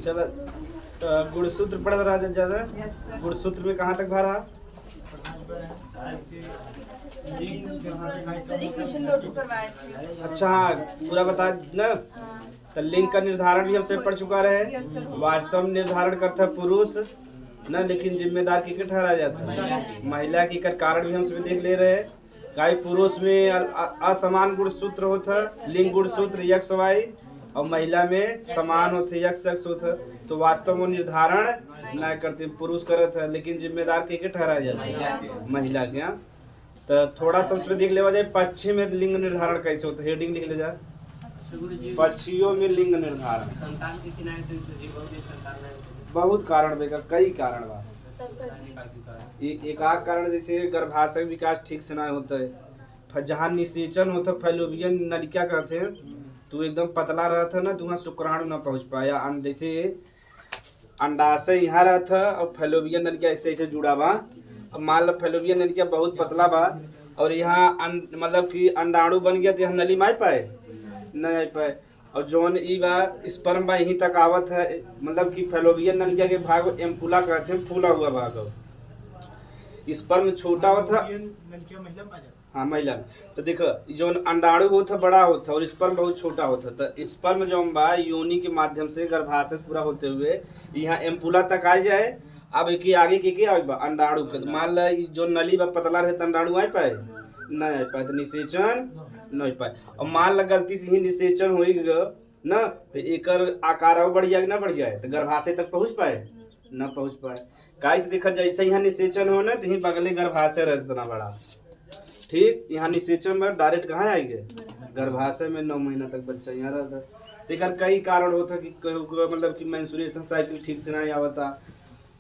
चलो गुणसूत्र पढ़ रहा जरा। गुणसूत्र में कहाँ तक भरा? अच्छा हाँ, पूरा बता ना। तो लिंग का निर्धारण भी हमसे पढ़ चुका रहे। वास्तव में निर्धारण करता पुरुष न, लेकिन जिम्मेदार की ठहराया जाता है महिला की कर कारण भी हमसे देख ले रहे। गाय पुरुष में असमान गुणसूत्र होता, लिंग गुणसूत्र यक्ष वाई, और महिला में समान होते यक्ष यक्ष होता। तो वास्तव में निर्धारण न करते पुरुष करते, लेकिन जिम्मेदार के ठहराया जाता है महिला के। तो थोड़ा सा उसमें देख लेवा जाए पक्षी में लिंग निर्धारण कैसे होता है। हेडिंग लिख ले जाए, पक्षियों में लिंग निर्धारण। बहुत कारण बेगा, कई कारण बा। एक आध कारण जैसे गर्भाशय विकास ठीक से ना होता है, जहाँ निषेचन होता फैलोपियन नलिका कहते हैं, तो एकदम पतला रहता ना, तो वहाँ शुक्राणु ना पहुँच पाया। जैसे अंडाशय यहाँ रहता और फैलोपियन नलिका ऐसे ऐसे जुड़ा बा। अब मान लो फैलोपियन नलिका बहुत पतला बा और यहाँ मतलब कि अंडाणु बन गया तो यहाँ नली मार पाए नहीं आ पाए। और जौन ई बा स्पर्म बा यहीं तक आवत है, मतलब कि फैलोपियन नलिका के भाग एम्पुला कहते हैं, फूला हुआ भाग। स्पर्म छोटा होता हाँ महिला में। तो देखो जौन अंडाणु होता बड़ा होता और स्पर्म बहुत छोटा होता। तो स्पर्म जौन बा योनि के माध्यम से गर्भाशय पूरा होते हुए यहाँ एम्पुला तक आ जाए। अब एक आगे के आगे बा अंडाणु के, तो मान ला जो नली बा पतला रहे तो अंडाणु आ पाए नहीं आ पाए, तो निषेचन नहीं पाए। और मान ला गलती से ही निषेचन हो गया ना, तो एक आकार बढ़ जाए ना बढ़ जाए, तो गर्भाशय तक पहुँच पाए ना पहुँच पाए। कैसे देखा जैसे यहाँ निषेचन हो ना, तो यही बगले गर्भाशय रह इतना बड़ा। ठीक, यहाँ निषेचन में डायरेक्ट कहाँ आएंगे गर्भाशय में 9 महीना तक बच्चा यहाँ रहता। तो कई कारण होता कि मतलब कि मेंस्ट्रुएशन साइकिल ठीक से नहीं आवता,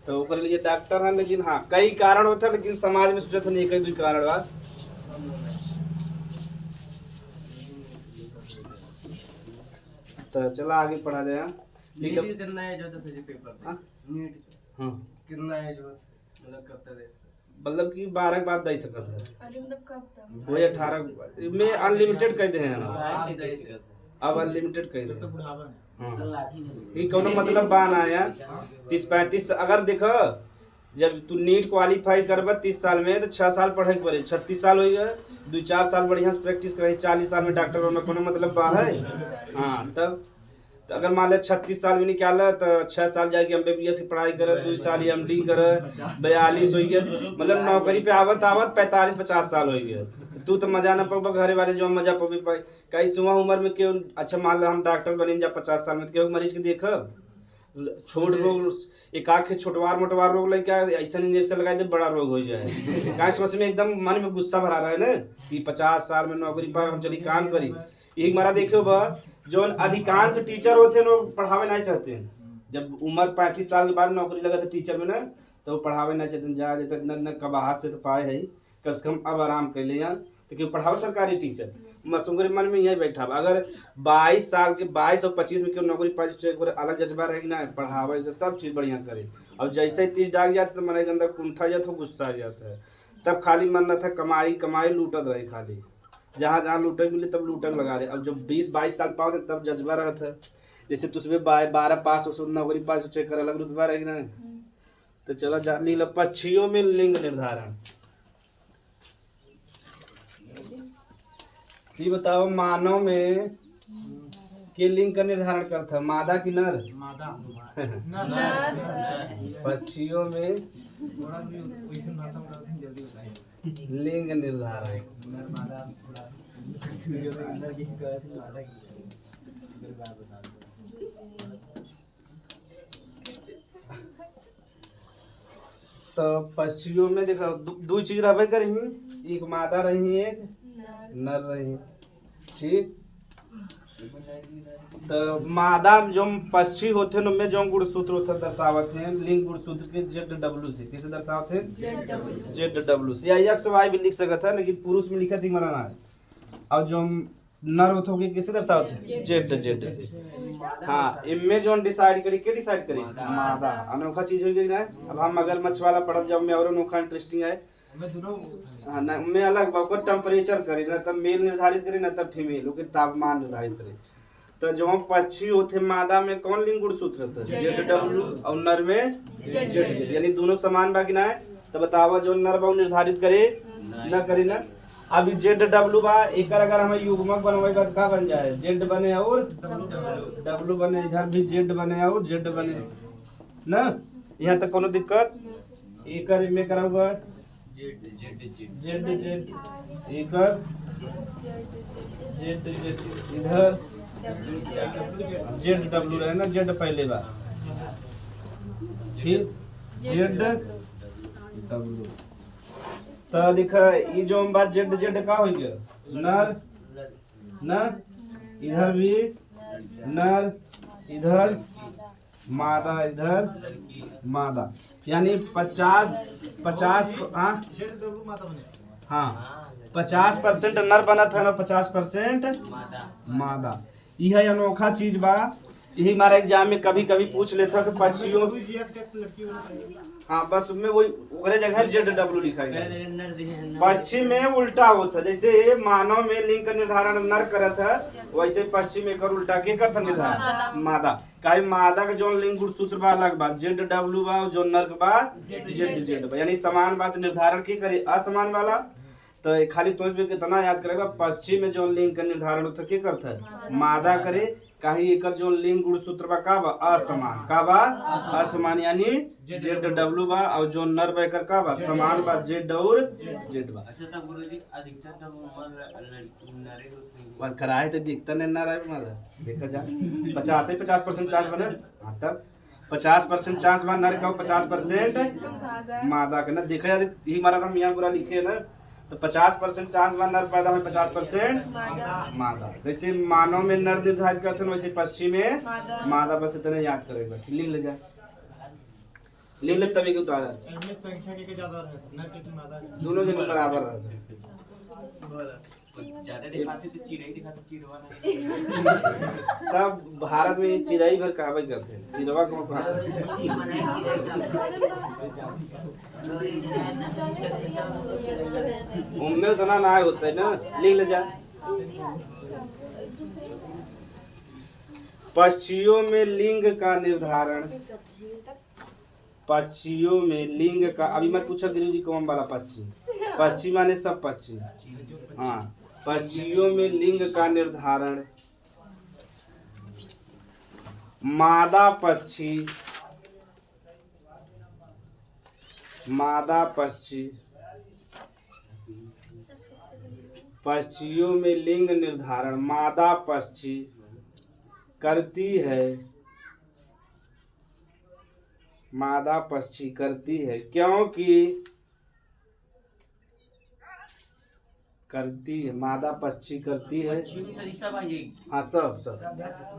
तो ओकर लिए डॉक्टर है। लेकिन हाँ कई कारण होता, लेकिन समाज में सोचते नहीं कई कारण बात। तो चला आगे पढ़ा जाए। नीट करना है जो 10 पेपर नीट हाँ कितना है जो मतलब कब तक मतलब कि 12 के बाद दे सकता है। अरे मतलब कब तक? कोई 18 में अनलिमिटेड कह दे हैं ना, अब अनलिमिटेड कह दे। ये कोनो मतलब बान आया 30-35। अगर देखो जब तू नीट क्वालिफाई करबा 30 साल में, तो 6 साल पढ़े के पड़े, 36 साल हो गया। 2-4 साल बढ़िया से प्रैक्टिस करे, 40 साल में डॉक्टर होना कोनो मतलब बा है। हाँ तब तो अगर मान ले 36 साल में निकाला तो 6 साल जाके MBBS की पढ़ाई करे, 2 साल MD करे, 42 हो गया, मतलब नौकरी पे आवत 45-50 साल हो गया। तू तो मजा ना पाओ, घरे वाले जो मजा पाओ पाए कई सुबह उम्र में क्यों। अच्छा मान लो हम डॉक्टर बने जा 50 साल में, तो क्यों मरीज के देख छोट रोग एक आँख छोटवार मोटवार रोग लग क्या ऐसा इंजेक्शन लगा दे बड़ा रोग हो जाए। क्या सोच में एकदम मन में गुस्सा भरा रहा है ना कि 50 साल में नौकरी पाए, हम चली काम करी। एक मारा देखो बा जो अधिकांश टीचर होते हैं वो पढ़ावे नहीं चाहते हैं। जब उम्र 35 साल के बाद नौकरी लगा था टीचर में ना, तो वो पढ़ावे नहीं चाहते, जा देते न कबाहत से तो पाए है कम से कम अब आराम कर ले यार। तो क्यों पढ़ाओ सरकारी टीचर मसूंगरे मन में यही बैठा। अगर 22 साल के 22 और 25 में क्यों नौकरी पाए, अलग जज्बा रहेगी ना, पढ़ावे सब चीज़ बढ़िया करे। और जैसे ही 30 डाक जाते तो मन के अंदर कुंठा जाता, गुस्सा आ जाता है। तब खाली मन रहा था कमाई कमाई लूटत रहे, खाली जहाँ जहाँ लूटे मिले तब लूटन लगा रहे। अब जब 20-22 साल पाओ थे तब जज्बा रहा था। जैसे तुझमें 12 पास हो नौकरी पास चेक कर अलग रुतबा रहेगी ना। तो चलो जान ली पक्षियों में लिंग निर्धारण। ये बताओ मानव में के लिंग का निर्धारण करता, मादा की नर? मादा पक्षियों में लिंग निर्धारण। तो पक्षियों में देखो दो चीज रहे करी, एक मादा रही एक नर रही। ठीक, तो मादा जो पक्षी होते हैं उनमें जो गुणसूत्र होते दर्शावत हैं लिंग गुणसूत्र के ZW से। कैसे दर्शावत हैं? ZW से, या XY भी लिख सकता है, लेकिन पुरुष में लिखा थी मरा ना है। और जो नर होगी किसे दर्शाओ थे जेड जेड से। हाँ इनमें जो डिसाइड करी के डिसाइड करी मादा अनोखा चीज हो गई ना। अब हम मगरमच्छ वाला पढ़ब जब में और अनोखा इंटरेस्टिंग है। हाँ ना में अलग बाको टेम्परेचर करी ना तब मेल निर्धारित करी ना तब फीमेल ओके तापमान निर्धारित करी। तो जो पक्षी होते मादा में कौन लिंग गुणसूत्र होता है जेड डब्ल्यू और नर में जेड जेड यानी दोनों समान बाकी ना है। तो बतावा जो नर बा निर्धारित करे ना करे ना। अभी जेड डब्ल्यू बा एक अगर हमें युग्मक बनवाएगा तो क्या बन जाए जेड बने और डब्ल्यू बने इधर भी जेड बने और जेड बने ना। यहाँ तक कोनो दिक्कत एक में कराऊंगा जेड जेड एक जेड जेड इधर जेड डब्ल्यू रहे ना जेड पहले बार फिर जेड डब्ल्यू। तो देखा ये जो हम बात जेड जेड का हो गया नर नर इधर भी नर इधर मादा इधर मादा यानी 50 हाँ 50% नर बना था ना 50% मादा। यह अनोखा चीज बा यही हमारे एग्जाम में कभी कभी पूछ लेता कि पक्षियों हाँ बस उसमें वही ओकरे जगह जेड डब्ल्यू लिखा गया। पश्चिम में उल्टा होता जैसे मानव में लिंग का निर्धारण नर करत है वैसे पश्चिम में कर उल्टा के करता निर्धारण मादा। काहे मादा का जो लिंग गुणसूत्र बा अलग बा जेड डब्ल्यू बा जो नर का बा जेड जेड बा यानी समान बात निर्धारण के करे असमान वाला। तो खाली तो इसमें कितना याद करेगा पश्चिम में जो लिंग का निर्धारण होता के करता है मादा करे काहे एकर जो लिंग गुणसूत्र बा का बा असमान का बा असमान यानी जेड डब्ल्यू बा और जो नर बा एकर का बा समान बा जेड और जेड बा। अच्छा तब गुरुजी अधिकतर तब उम्र लड़की नारे होते हैं और कराए तो दिखता नहीं ना रहा मादा देखा जा 50% चांस बने। हाँ तब 50% चांस बा नर का 50% मादा का ना देखा जाए यही हमारा था मियाँ पूरा लिखे ना। तो 50% चांस बा नर पैदा में 50% मादा। जैसे मानव में नर निर्धारित करते हैं वैसे पश्चिम में मादा बस इतना याद करेगा लिख ले जाए लिख ले तभी के उतारा संख्या के ज्यादा रहता नर के मादा दोनों जन बराबर रहते हैं। ज्यादा दिखाते तो चिड़ै दिखाते चिड़वा नहीं सब भारत में ये चिड़ै भर कहावत करते हैं चिड़वा को उनमें उतना ना होता है ना लिख ले जा। पक्षियों में लिंग का निर्धारण पक्षियों में लिंग का अभी मत पूछो गुरु जी कौन वाला पक्षी पक्षी माने सब पक्षी। हाँ पक्षियों में लिंग का निर्धारण मादा पक्षी पक्षियों में लिंग निर्धारण मादा पक्षी करती है मादा पक्षी करती है क्योंकि करती है मादा पक्षी करती है हाँ सब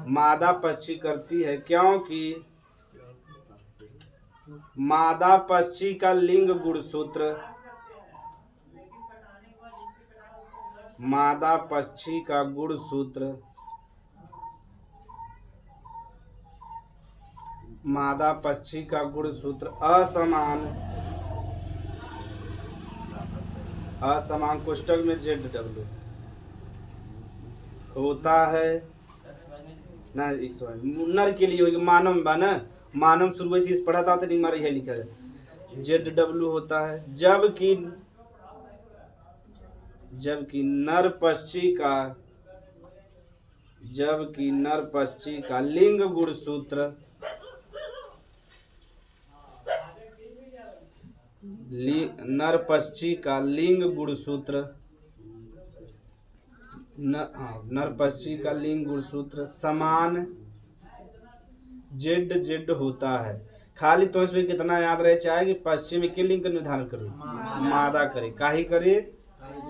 मादा पक्षी करती है क्योंकि मादा पक्षी का लिंग गुणसूत्र मादा पक्षी का गुणसूत्र मादा पक्षी का गुणसूत्र असमान कोष्टक में जेड डब्ल्यू होता है ना। नर के लिए मानव बा ना मानव शुरू से पढ़ा था तो नहीं मारे है लिखा है जेड डब्ल्यू होता है जबकि नर पक्षी का लिंग गुणसूत्र नर पक्षी का लिंग गुणसूत्र नर पक्षी का लिंग गुणसूत्र समान जेड जेड होता है। खाली तो इसमें कितना याद रहे चाहे कि पश्चिम के लिंग का निर्धारण करे मादा करे काहे करे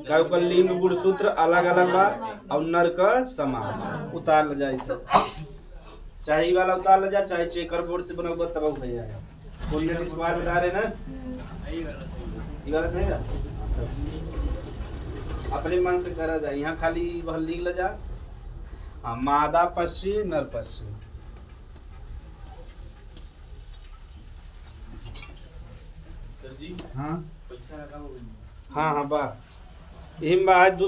का लिंग गुणसूत्र अलग अलग बा और नर का समान उतार ल जाए चाहे वाला उतार ल जा चाहे चेकर बोर्ड से बना हुआ तब हो जाएगा। कोऑर्डिनेट स्क्वायर बता रहे ना ये वाला सही है। अपने मन से करा जाए। यहाँ खाली वह लिख ल जा। हाँ, मादा पक्षी नर पक्षी। हाँ हाँ हाँ बा यही बा। आज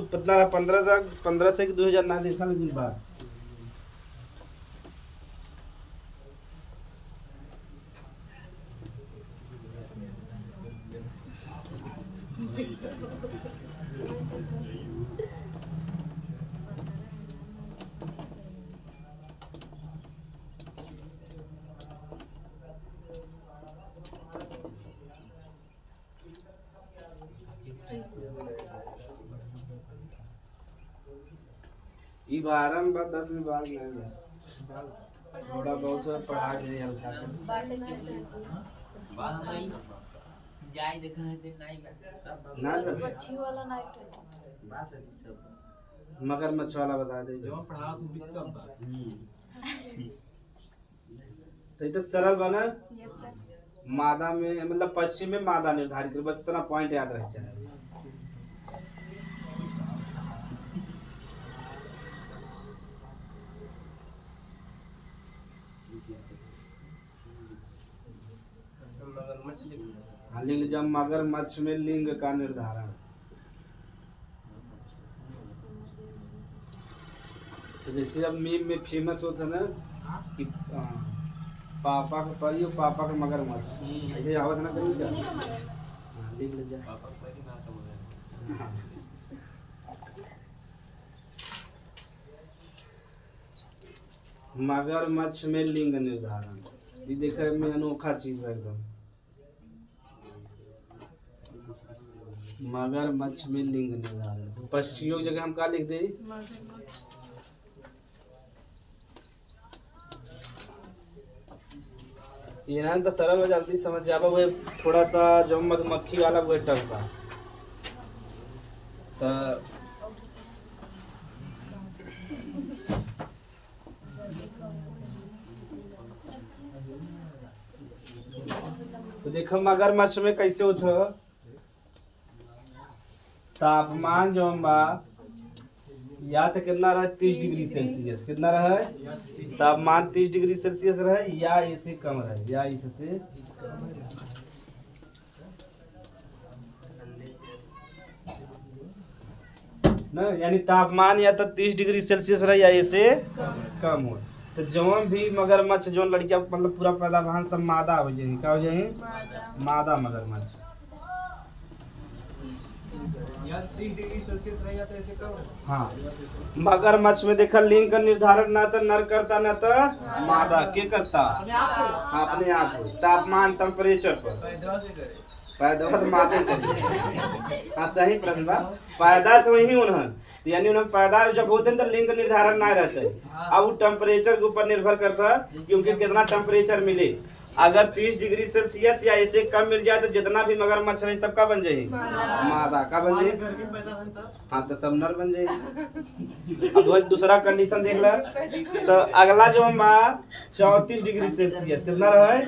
15 से 2000 ना देखा लेकिन बा। ई 12 में बात 10 में बात नहीं है। थोड़ा बहुत पढ़ा के हल्का सा जाई देखा है दिन नहीं सब ना मच्छी वाला नाइफ से मगरमच्छ वाला बता दे जो पढ़ा तो बिक सब बा। तो ये तो सरल बना। यस सर मादा में मतलब पश्चिम में मादा निर्धारित करो, बस इतना पॉइंट याद रह जाए। मगरमच्छ लिख हाँ, लिंग जब मगरमच्छ में लिंग का निर्धारण। तो जैसे अब मीम में फेमस होता ना कि पापा का परी और पापा का मगरमच्छ, ऐसे आवत ना कभी क्या। हाँ, लिख ले जा। पापा को ही ना तो हाँ। मगरमच्छ में लिंग निर्धारण, ये देखे में अनोखा चीज है एकदम। मगरमच्छ में लिंग निर्धारण। पक्षियों की जगह हम क्या लिख दे? ये ना तो सरल हो जाती समझ जावा। वो थोड़ा सा जो मधुमक्खी वाला वो टफ बा। तो देखो मगरमच्छ में कैसे होता, तापमान जो बा या तो कितना रहे 30 डिग्री सेल्सियस, कितना रहे तापमान 30 डिग्री सेल्सियस रहे या इससे कम रहे, या इससे ना, यानी तापमान या तो 30 डिग्री सेल्सियस रहे या इससे कम हो। तो जवन भी मगरमच्छ जो लड़कियां मतलब पूरा पैदावार सब मादा हो जाए, क्या हो जाए? मादा मगरमच्छ। या 30 डिग्री सेल्सियस रह जाता है ऐसे कम है। हाँ, मगरमच्छ में देखा लिंग का निर्धारण ना तो नर करता ना तो मादा के करता, अपने आप को तापमान टेम्परेचर पर पैदा तो मादे करी। हाँ सही प्रश्न बा। पैदा तो वही उन्हें, यानी उन्हें पैदा जब होते हैं तो लिंग का निर्धारण ना रहता है। अब वो टेम्परेचर के ऊपर निर्भर करता है, क्योंकि कितना टेम्परेचर मिले। अगर 30 डिग्री सेल्सियस या इससे कम मिल जाए तो जितना भी मगरमच्छ है सबका बन जाएगी मादा। का बन जाएगी? घर में पैदा बनता। हाँ तो सब नर बन जाएगी। अब वो दूसरा कंडीशन देख लो। तो अगला जो हम 34 डिग्री सेल्सियस कितना रहे?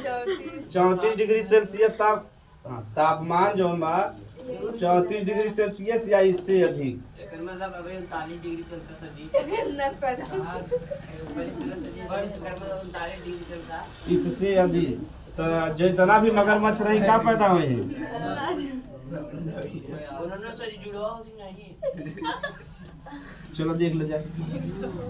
34 डिग्री सेल्सियस तापमान जो हम 34 डिग्री सेल्सियस या इससे अधिक। मतलब अभी 39 डिग्री सेल्सियस इससे अधिक तो जितना भी मगरमच्छ रही क्या पैदा हुए हैं? चलो देख ले जाए।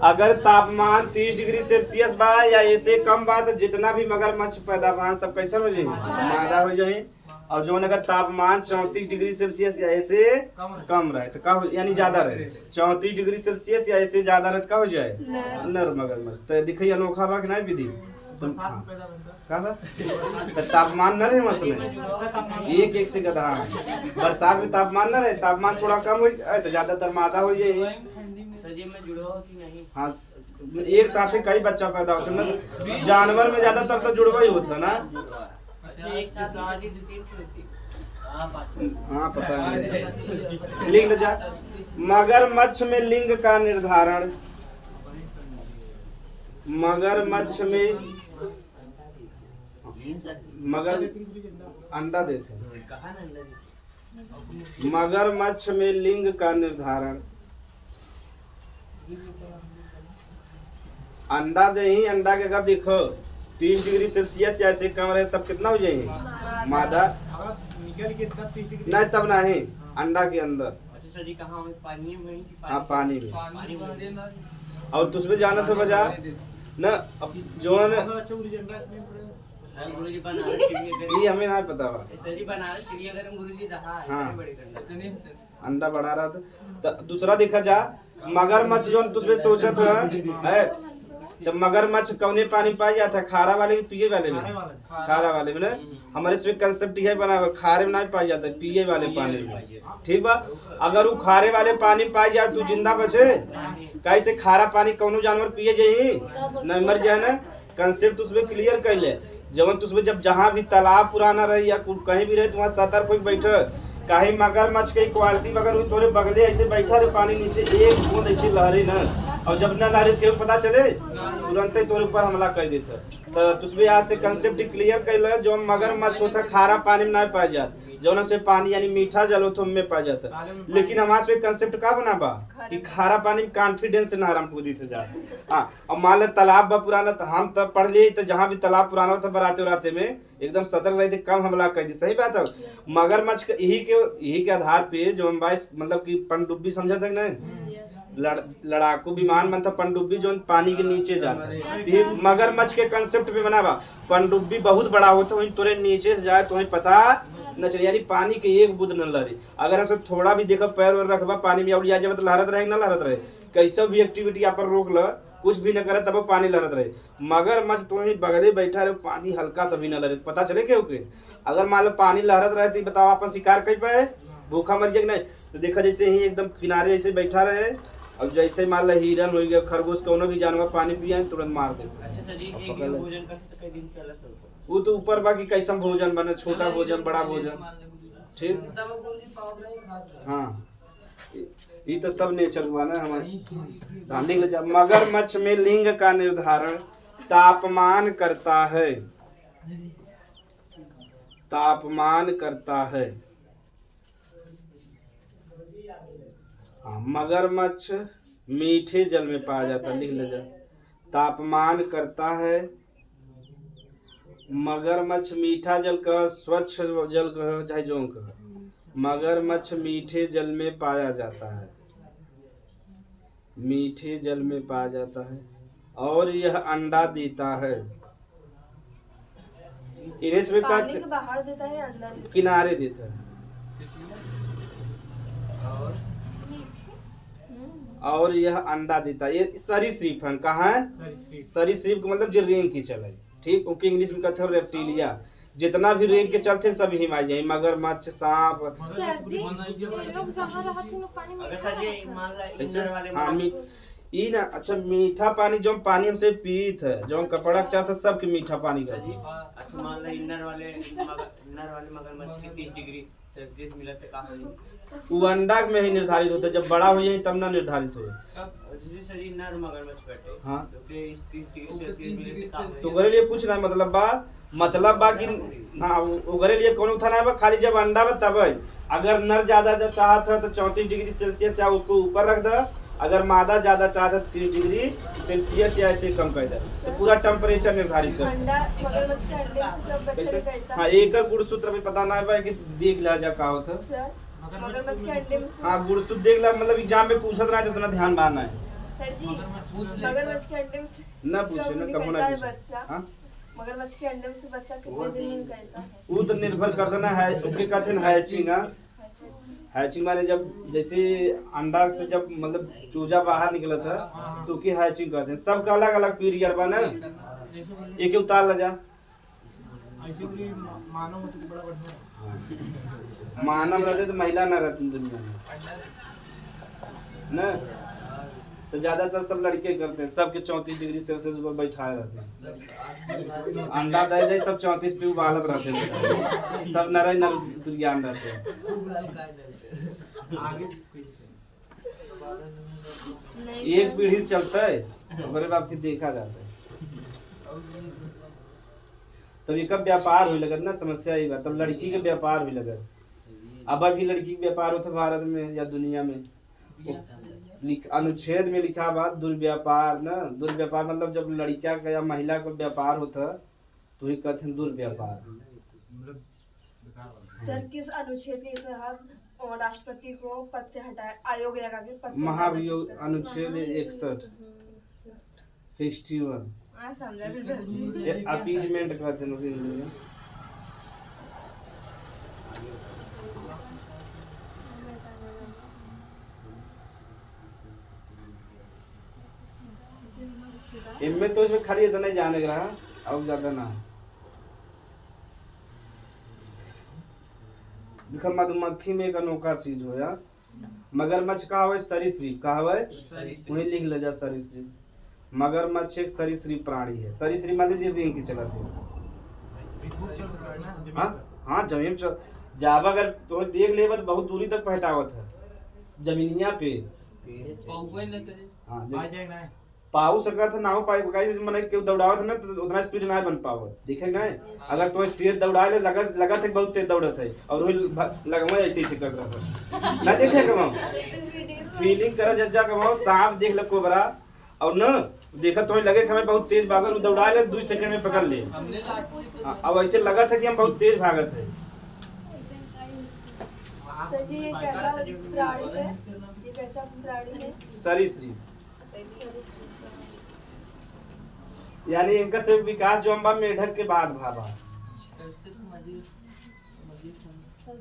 अगर तापमान 30 डिग्री सेल्सियस बा या इससे कम बा तो जितना भी मगरमच्छ पैदावार सब कैसे हो जाए? मादा हो जाए। और जो अगर तापमान 34 डिग्री सेल्सियस या ऐसे कम रहे तो क्या हो, यानी ज्यादा रहे 34 डिग्री सेल्सियस या ऐसे ज्यादा रहे तो क्या हो जाए? नर मगरमच्छ। तो दिखाई अनोखा बा कि नहीं विधि? तो का बा? तो तापमान न रहे मौसम एक एक से गधा है। बरसात में तापमान न रहे, तापमान थोड़ा कम हो जाए तो ज्यादातर मादा हो जाए। हाँ, एक साथ ही कई बच्चा पैदा होता है ना। जानवर में ज्यादातर तो जुड़वा ही होता है ना। एक साथ शादी 2-3 होती। हाँ पता है। लिंग जा। मगरमच्छ में लिंग का निर्धारण। मगरमच्छ में मगर अंडा देते हैं। मगरमच्छ में लिंग का निर्धारण। अंडा दे ही अंडा के अगर देखो 30 डिग्री सेल्सियस या ऐसे कम रहे सब कितना हो जाएंगे मादा अगर निकल के तब 30 डिग्री नहीं तब नहीं अंडा के अंदर। अच्छा सर जी कहाँ में पानी में कि हाँ पानी में पानी में और तुझमें जाना था बजा न अब जो है न अच्छा एजेंडा में पड़े गुरुजी बनारस चिड़ियाघर ये हमें नहीं पता बा। सर जी बनारस चिड़ियाघर में गुरुजी रहा है हाँ। बड़े गंडा अंडा बढ़ा रहा था तो दूसरा देखा जा मगरमच्छ जो तुझमें सोचा था है जब मगरमच्छ कौने पानी पाई जाता है खारा वाले की पिए वाले में खारा वाले में ना हमारे इसमें कंसेप्ट यह बना हुआ खारे में नहीं पाई जाता पिए वाले पानी में ठीक बा। अगर वो खारे वाले पानी पाई जाए तू जिंदा बचे कैसे खारा पानी कौनो जानवर पिए जाही नहीं मर जाए ना कंसेप्ट उसमें क्लियर कर ले जब उसमें जब जहाँ भी तालाब पुराना रहे या कहीं भी रहे तो वहाँ सतर्क होकर बैठे कहीं मगरमच्छ की क्वालिटी अगर तोरे बगले ऐसे बैठा रहे पानी नीचे एक बूंद ऐसी लहरे ना और जब ना लहरे थे पता चले तुरंत ही तोरे ऊपर हमला कर देता तो तुझमें आज से कंसेप्ट क्लियर कर ले जो मगरमच्छ होता खारा पानी में नहीं पाया जाता जो से पानी यानी मीठा जल हो तो में पाया जाता लेकिन हमारे से कंसेप्ट का बना बा कि खारा पानी में कॉन्फिडेंस से नहर हम कूदी थे जा हाँ और मान ले तालाब बा पुराना तो हम तब पढ़ लिए तो जहाँ भी तालाब पुराना था बराते उराते में एकदम सतर्क रहे थे कम हमला कर दी सही बात है। मगरमच्छ यही के आधार पे जो हम बाईस मतलब कि पनडुब्बी समझा था नहीं लड़ाकू विमान बनता पनडुब्बी जो पानी के नीचे जाता है मगरमच्छ के कंसेप्ट पे बना बा पनडुब्बी बहुत बड़ा होता वही तोरे नीचे से जाए तुम्हें पता न चले यानी पानी के एक बूंद न लहरे अगर हमसे थोड़ा भी देखो पैर वैर रखबा पानी में उड़ जाए तो लहरत रहे ना लहरत रहे कैसे भी एक्टिविटी यहाँ पर रोक ल कुछ भी न करे तब पानी लहरत रहे मगरमच्छ तुम्हें बगले बैठा रहे पानी हल्का सा भी न लहरे पता चले क्यों के अगर मान लो पानी लहरत रहे तो बताओ अपन शिकार कर पाए भूखा मर जाए नहीं तो देखा जैसे ही एकदम किनारे ऐसे बैठा रहे और जैसे मान लो हिरन हो गया खरगोश कोनो भी जानवर पानी पिया तुरंत मार देते। अच्छा सर जी एक दिन भोजन करते तो कई दिन चला था वो तो ऊपर बाकी कैसा भोजन बने छोटा भोजन बड़ा भोजन ठीक हाँ ये तो सब नेचर हुआ ना हमारे। मगरमच्छ में लिंग का निर्धारण तापमान करता है तापमान करता है। मगरमच्छ मीठे जल में पाया जाता है लिख लीजिए तापमान करता है। मगरमच्छ मीठा जल का स्वच्छ जल का चाहे जो का मगरमच्छ मीठे जल में पाया जाता है मीठे जल में पाया जाता है और यह अंडा देता है। इन्हें पानी के बाहर देता है अंदर किनारे देता है और यह अंडा देता है। ये सरीसृप है कहाँ है सरीसृप का मतलब जो रेंग की चले ठीक उनके इंग्लिश में कहते हैं रेप्टिलिया जितना भी रेंग के चलते सब ही आ जाए मगरमच्छ सांप हाँ ई ना अच्छा मीठा पानी जो पानी हमसे पीत है जो कपड़ा चाहता सबके मीठा पानी का जी अच्छा मान लो इनर वाले मगरमच्छ के 30 डिग्री सेल्सियस मिला तो कहाँ वो अंडा में ही निर्धारित होता है जब बड़ा हो जाए तब ना निर्धारित हो सर नर मगरमच्छ बैठे हाँ 30 डिग्री सेल्सियस मिले तो ओकरे लिए कुछ ना मतलब बा कि हाँ ओकरे लिए कोनो था ना बा खाली जब अंडा बा तब अगर नर ज्यादा चाहत है तो 34 डिग्री सेल्सियस या ऊपर रख दे अगर मादा ज्यादा चाहता है 30 डिग्री सेल्सियस या ऐसे कम कर दे तो पूरा टेम्परेचर निर्धारित कर हाँ एक गुणसूत्र भी पता ना है कि देख ला जा का होता मगरमच्छ के अंडे में हाँ गुणसूत्र देख ला मतलब एग्जाम में पूछत रहा है तो इतना ध्यान मारना है सर जी मगरमच्छ के अंडे में ना पूछे ना कब ना पूछे हाँ मगरमच्छ के अंडे में से बच्चा कितने दिन में निकलता है वो तो निर्भर करता ना है उसके कहते हैं हैचिंग हैचिंग माने जब जैसे अंडा से जब मतलब चूजा बाहर निकला था तो की हैचिंग कहते हैं सबका अलग अलग पीरियड बा ना एक ही उतार ला जा मानव रहते तो महिला ना रहती दुनिया में ना तो ज्यादातर सब लड़के करते हैं सबके 34 डिग्री सेल्सियस पर बैठाए रहते हैं अंडा दे दे सब 34 पे उबालत रहते हैं सब नर नर तुर्यान रहते हैं एक पीढ़ी चलता है ओकरे बाद फिर देखा जाता है तब एक व्यापार हुई लगत ना समस्या ही बात तब लड़की के व्यापार हुई लगत अब अभी लड़की के व्यापार होता भारत में या दुनिया में, अनुच्छेद में लिखा बा दुर्व्यापार ना, दुर्व्यापार मतलब जब लड़का का या महिला का व्यापार होता तो ही कहते हैं दुर्व्यापार। सर किस अनुच्छेद के तहत राष्ट्रपति को पद से हटाया, आयोग लगा के पद से महाभियोग अनुच्छेद 61 समझा भी सर जी। अपीजमेंट कहते हैं हिंदी में। इनमें तो इसमें खाली इतना ही जाने का रहा, अब ज्यादा ना। देखो मधुमक्खी में एक अनोखा चीज हो यार, मगरमच्छ का हवे सरीसृप, का हवे वही लिख ले जा सरीसृप। मगरमच्छ एक सरीसृप प्राणी है। सरीसृप मान लीजिए रिंग की चलत है। हाँ जमीन जावा अगर तो देख ले तो बहुत दूरी तक पहटावत है जमीनिया पे। हाँ पाऊ सकत है ना हो पाई गाइस, माने केहू दौड़ावत है ना तो उतना स्पीड ना बन पावत, देखे ना। अगर तो शेर दौड़ाए ले लगत है बहुत तेज दौड़त है और वही लगवा ऐसे ऐसे कर रहा है ना, देखे कमाओ फीलिंग कर जज्जा कमाओ सांप देख ले कोबरा और ना देखा तो लगे कि हमें बहुत तेज भागल दौड़ा ले 2 सेकंड में पकड़ ले। अब ऐसे लगा था कि हम बहुत तेज भागत है। सर जी ये कैसा प्राणी है, ये कैसा प्राणी है? सरीसृप यानी इनका सिर्फ विकास जो हम मेढक के बाद भाबा।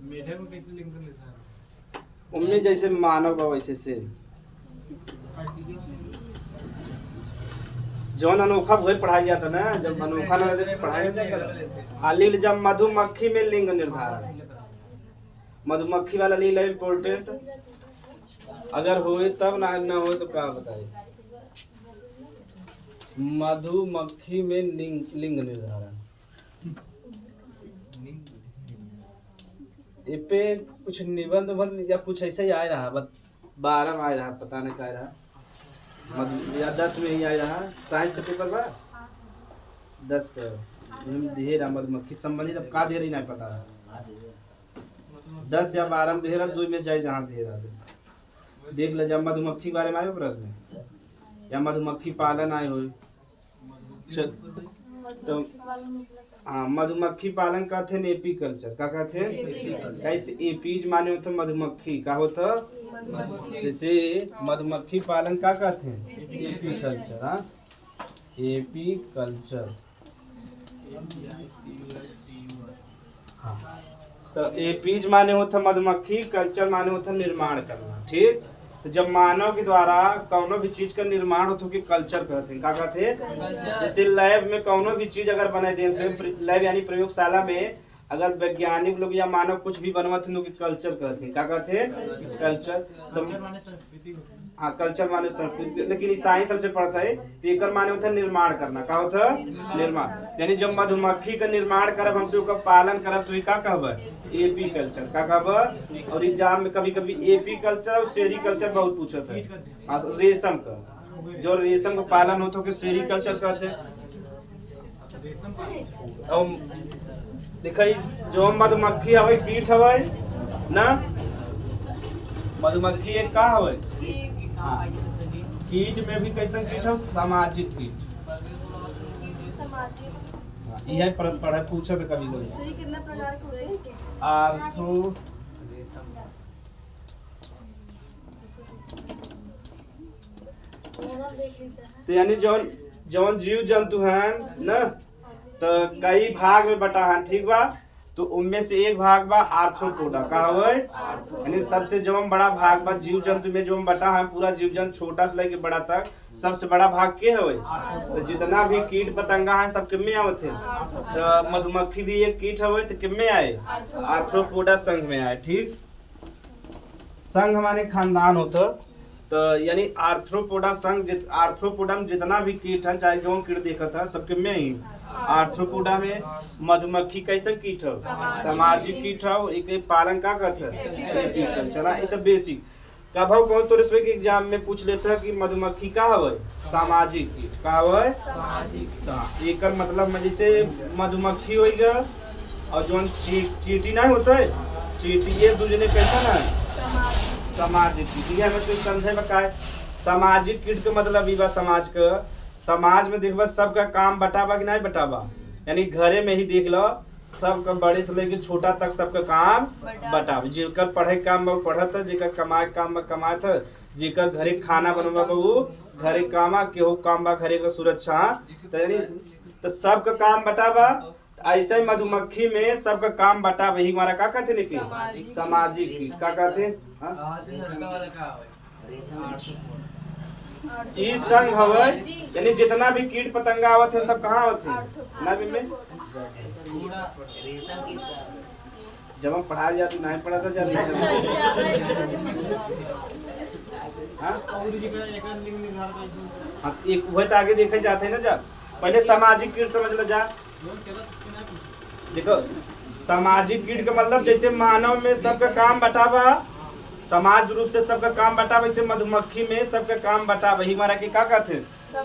मेढक में कैसे लिंक करने था? उनमें जैसे मानव बा वैसे से जौन अनोखा वही पढ़ाई जाता ना, जब अनोखा ना पढ़ाई नहीं जाता। लील जब मधुमक्खी में लिंग निर्धारण, मधुमक्खी वाला लील है इम्पोर्टेंट, अगर होए तब ना होए तो क्या बताए। मधुमक्खी में लिंग निर्धारण इस पे कुछ निबंध या कुछ ऐसे ही आया रहा, 12 में आया रहा, पता नहीं क्या रहा, या 10 में ही आया रहा। साइंस का पेपर बा 10 का ढेर मधुमक्खी संबंधित, अब का ढेर ही नहीं पता रहा। 10 या 12 में ढेर 2 में जाए जहाँ ढेर देख ले। जब मधुमक्खी बारे में आए प्रश्न या मधुमक्खी पालन आए हो तो हाँ मधुमक्खी पालन कहते हैं एपीकल्चर। क्या कहते हैं? कैसे एपीज माने होते मधुमक्खी का होता, जैसे मधुमक्खी पालन का कहते हैं एपीकल्चर। हाँ एपीकल्चर हाँ तो एपीज माने होता मधुमक्खी, कल्चर माने होता निर्माण करना। ठीक, तो जब मानव के द्वारा कौनो भी चीज का निर्माण होता है कल्चर कहते हैं। क्या कहते हैं? जैसे लैब में कौनो भी चीज अगर बनाए दे, लैब यानी प्रयोगशाला में अगर वैज्ञानिक लोग या मानव कुछ भी बनवाते हैं तो कल्चर कहते हैं। क्या कहते हैं? कल्चर। तो हाँ कल्चर माने संस्कृति, लेकिन साइंस सबसे पढ़ता है तो एक माने होता है निर्माण करना। क्या होता है? निर्माण। यानी जब मधुमक्खी का निर्माण करब हमसे उसका पालन करब तो क्या कहब? AP culture. क्या कहब? और एग्जाम में कभी कभी एपी कल्चर और सेरीकल्चर बहुत पूछता है। रेशम का, जो रेशम का पालन होता है सेरीकल्चर कहते हैं। देखिए जो मधुमक्खी हवे कीट हवे ना, मधुमक्खी एक का हवे हाँ। कीट में भी कैसन कीट है? सामाजिक कीट। यह पढ़ा पूछा था कभी लोग। सर कितने प्रकार के होते हैं? आर्थो तो यानी जौन जौन जीव जंतु हैं ना तो कई भाग में बटा है। ठीक बा, तो उनमें से एक भाग बा आर्थ्रोपोडा। का हवे? यानी सबसे जो बड़ा भाग बा जीव जंतु में जो बटा है, पूरा जीव जंतु छोटा से लेके बड़ा तक सबसे बड़ा भाग के हवे? तो जितना भी कीट पतंगा है सब किम में आवत है। तो मधुमक्खी भी एक कीट हवे तो किम में आए? आर्थ्रोपोडा संघ में आए। ठीक, संघ माने खानदान होता, तो यानी आर्थ्रोपोडा संघ आर्थ्रोपोडा में जितना भी कीट है चाहे जो कीट देखा था सबके में ही। आर्थ्रोपोडा में मधुमक्खी कैसे कीट है? सामाजिक कीट है। एक पालन का करता है एपीकल्चर। ये तो बेसिक कब कौन तो इसमें एग्जाम में पूछ लेता है कि मधुमक्खी का हवे? सामाजिक कीट। का हवे? सामाजिक। एक मतलब जैसे मधुमक्खी होगा और जो चींटी नहीं होता है चीटिए दूजने कैसा ना सामाजिक सामाजिक कीट। ये हमें कुछ समझे में का है सामाजिक कीट के मतलब ई बा समाज का। समाज में देखबा सबका काम बटाबा कि नहीं बटाबा, यानी घरे में ही देख लो सबका बड़े से लेके छोटा तक सबका काम बटाबा। जेकर पढ़े काम बा पढ़त, जेकर कमाए काम बा कमात, जेकर घरे खाना बनवा बा वो घरे कामा, केहू काम बा घरे का सुरक्षा, तो यानी तो सबका काम बटाबा। ऐसे ही मधुमक्खी में सबका काम बटा वही हमारा का कहते लेकिन सामाजिक कीट का कहते ई संघ हवे, यानी जितना भी कीट पतंगा आवत है सब कहाँ आवत है ना में। जब हम पढ़ा जाते नहीं पढ़ा था जब एक वही तो आगे देखे जाते हैं ना। जब पहले सामाजिक कीट समझ लो जा। देखो सामाजिक कीट का मतलब जैसे मानव में सबका काम बटावा, समाज रूप से सबका काम बटा, वैसे मधुमक्खी में सबका काम बटा वही हमारा के का कहते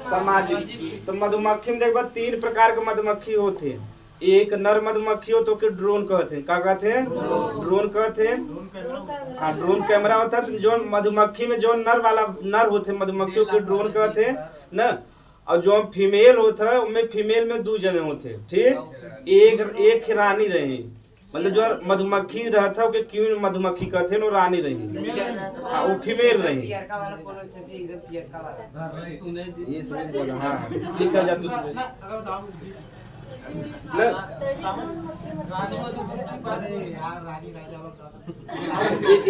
सामाजिक। तो मधुमक्खी में देखो 3 प्रकार के मधुमक्खी होते हैं। एक नर मधुमक्खी हो तो के ड्रोन कहते हैं, का कहते हैं ड्रोन कहते हैं। हाँ ड्रोन कैमरा होता है। तो जो मधुमक्खी में जो नर वाला नर होते हैं मधुमक्खियों के ड्रोन कहते हैं ना। और जो फीमेल होता है उनमें फीमेल में 2 जने होते हैं, ठीक। एक रानी रही, मतलब जो मधुमक्खी रहता है क्यों मधुमक्खी कहते हैं वो रानी रही। हाँ वो फीमेल रही। ये सब बोला हाँ लिखा जा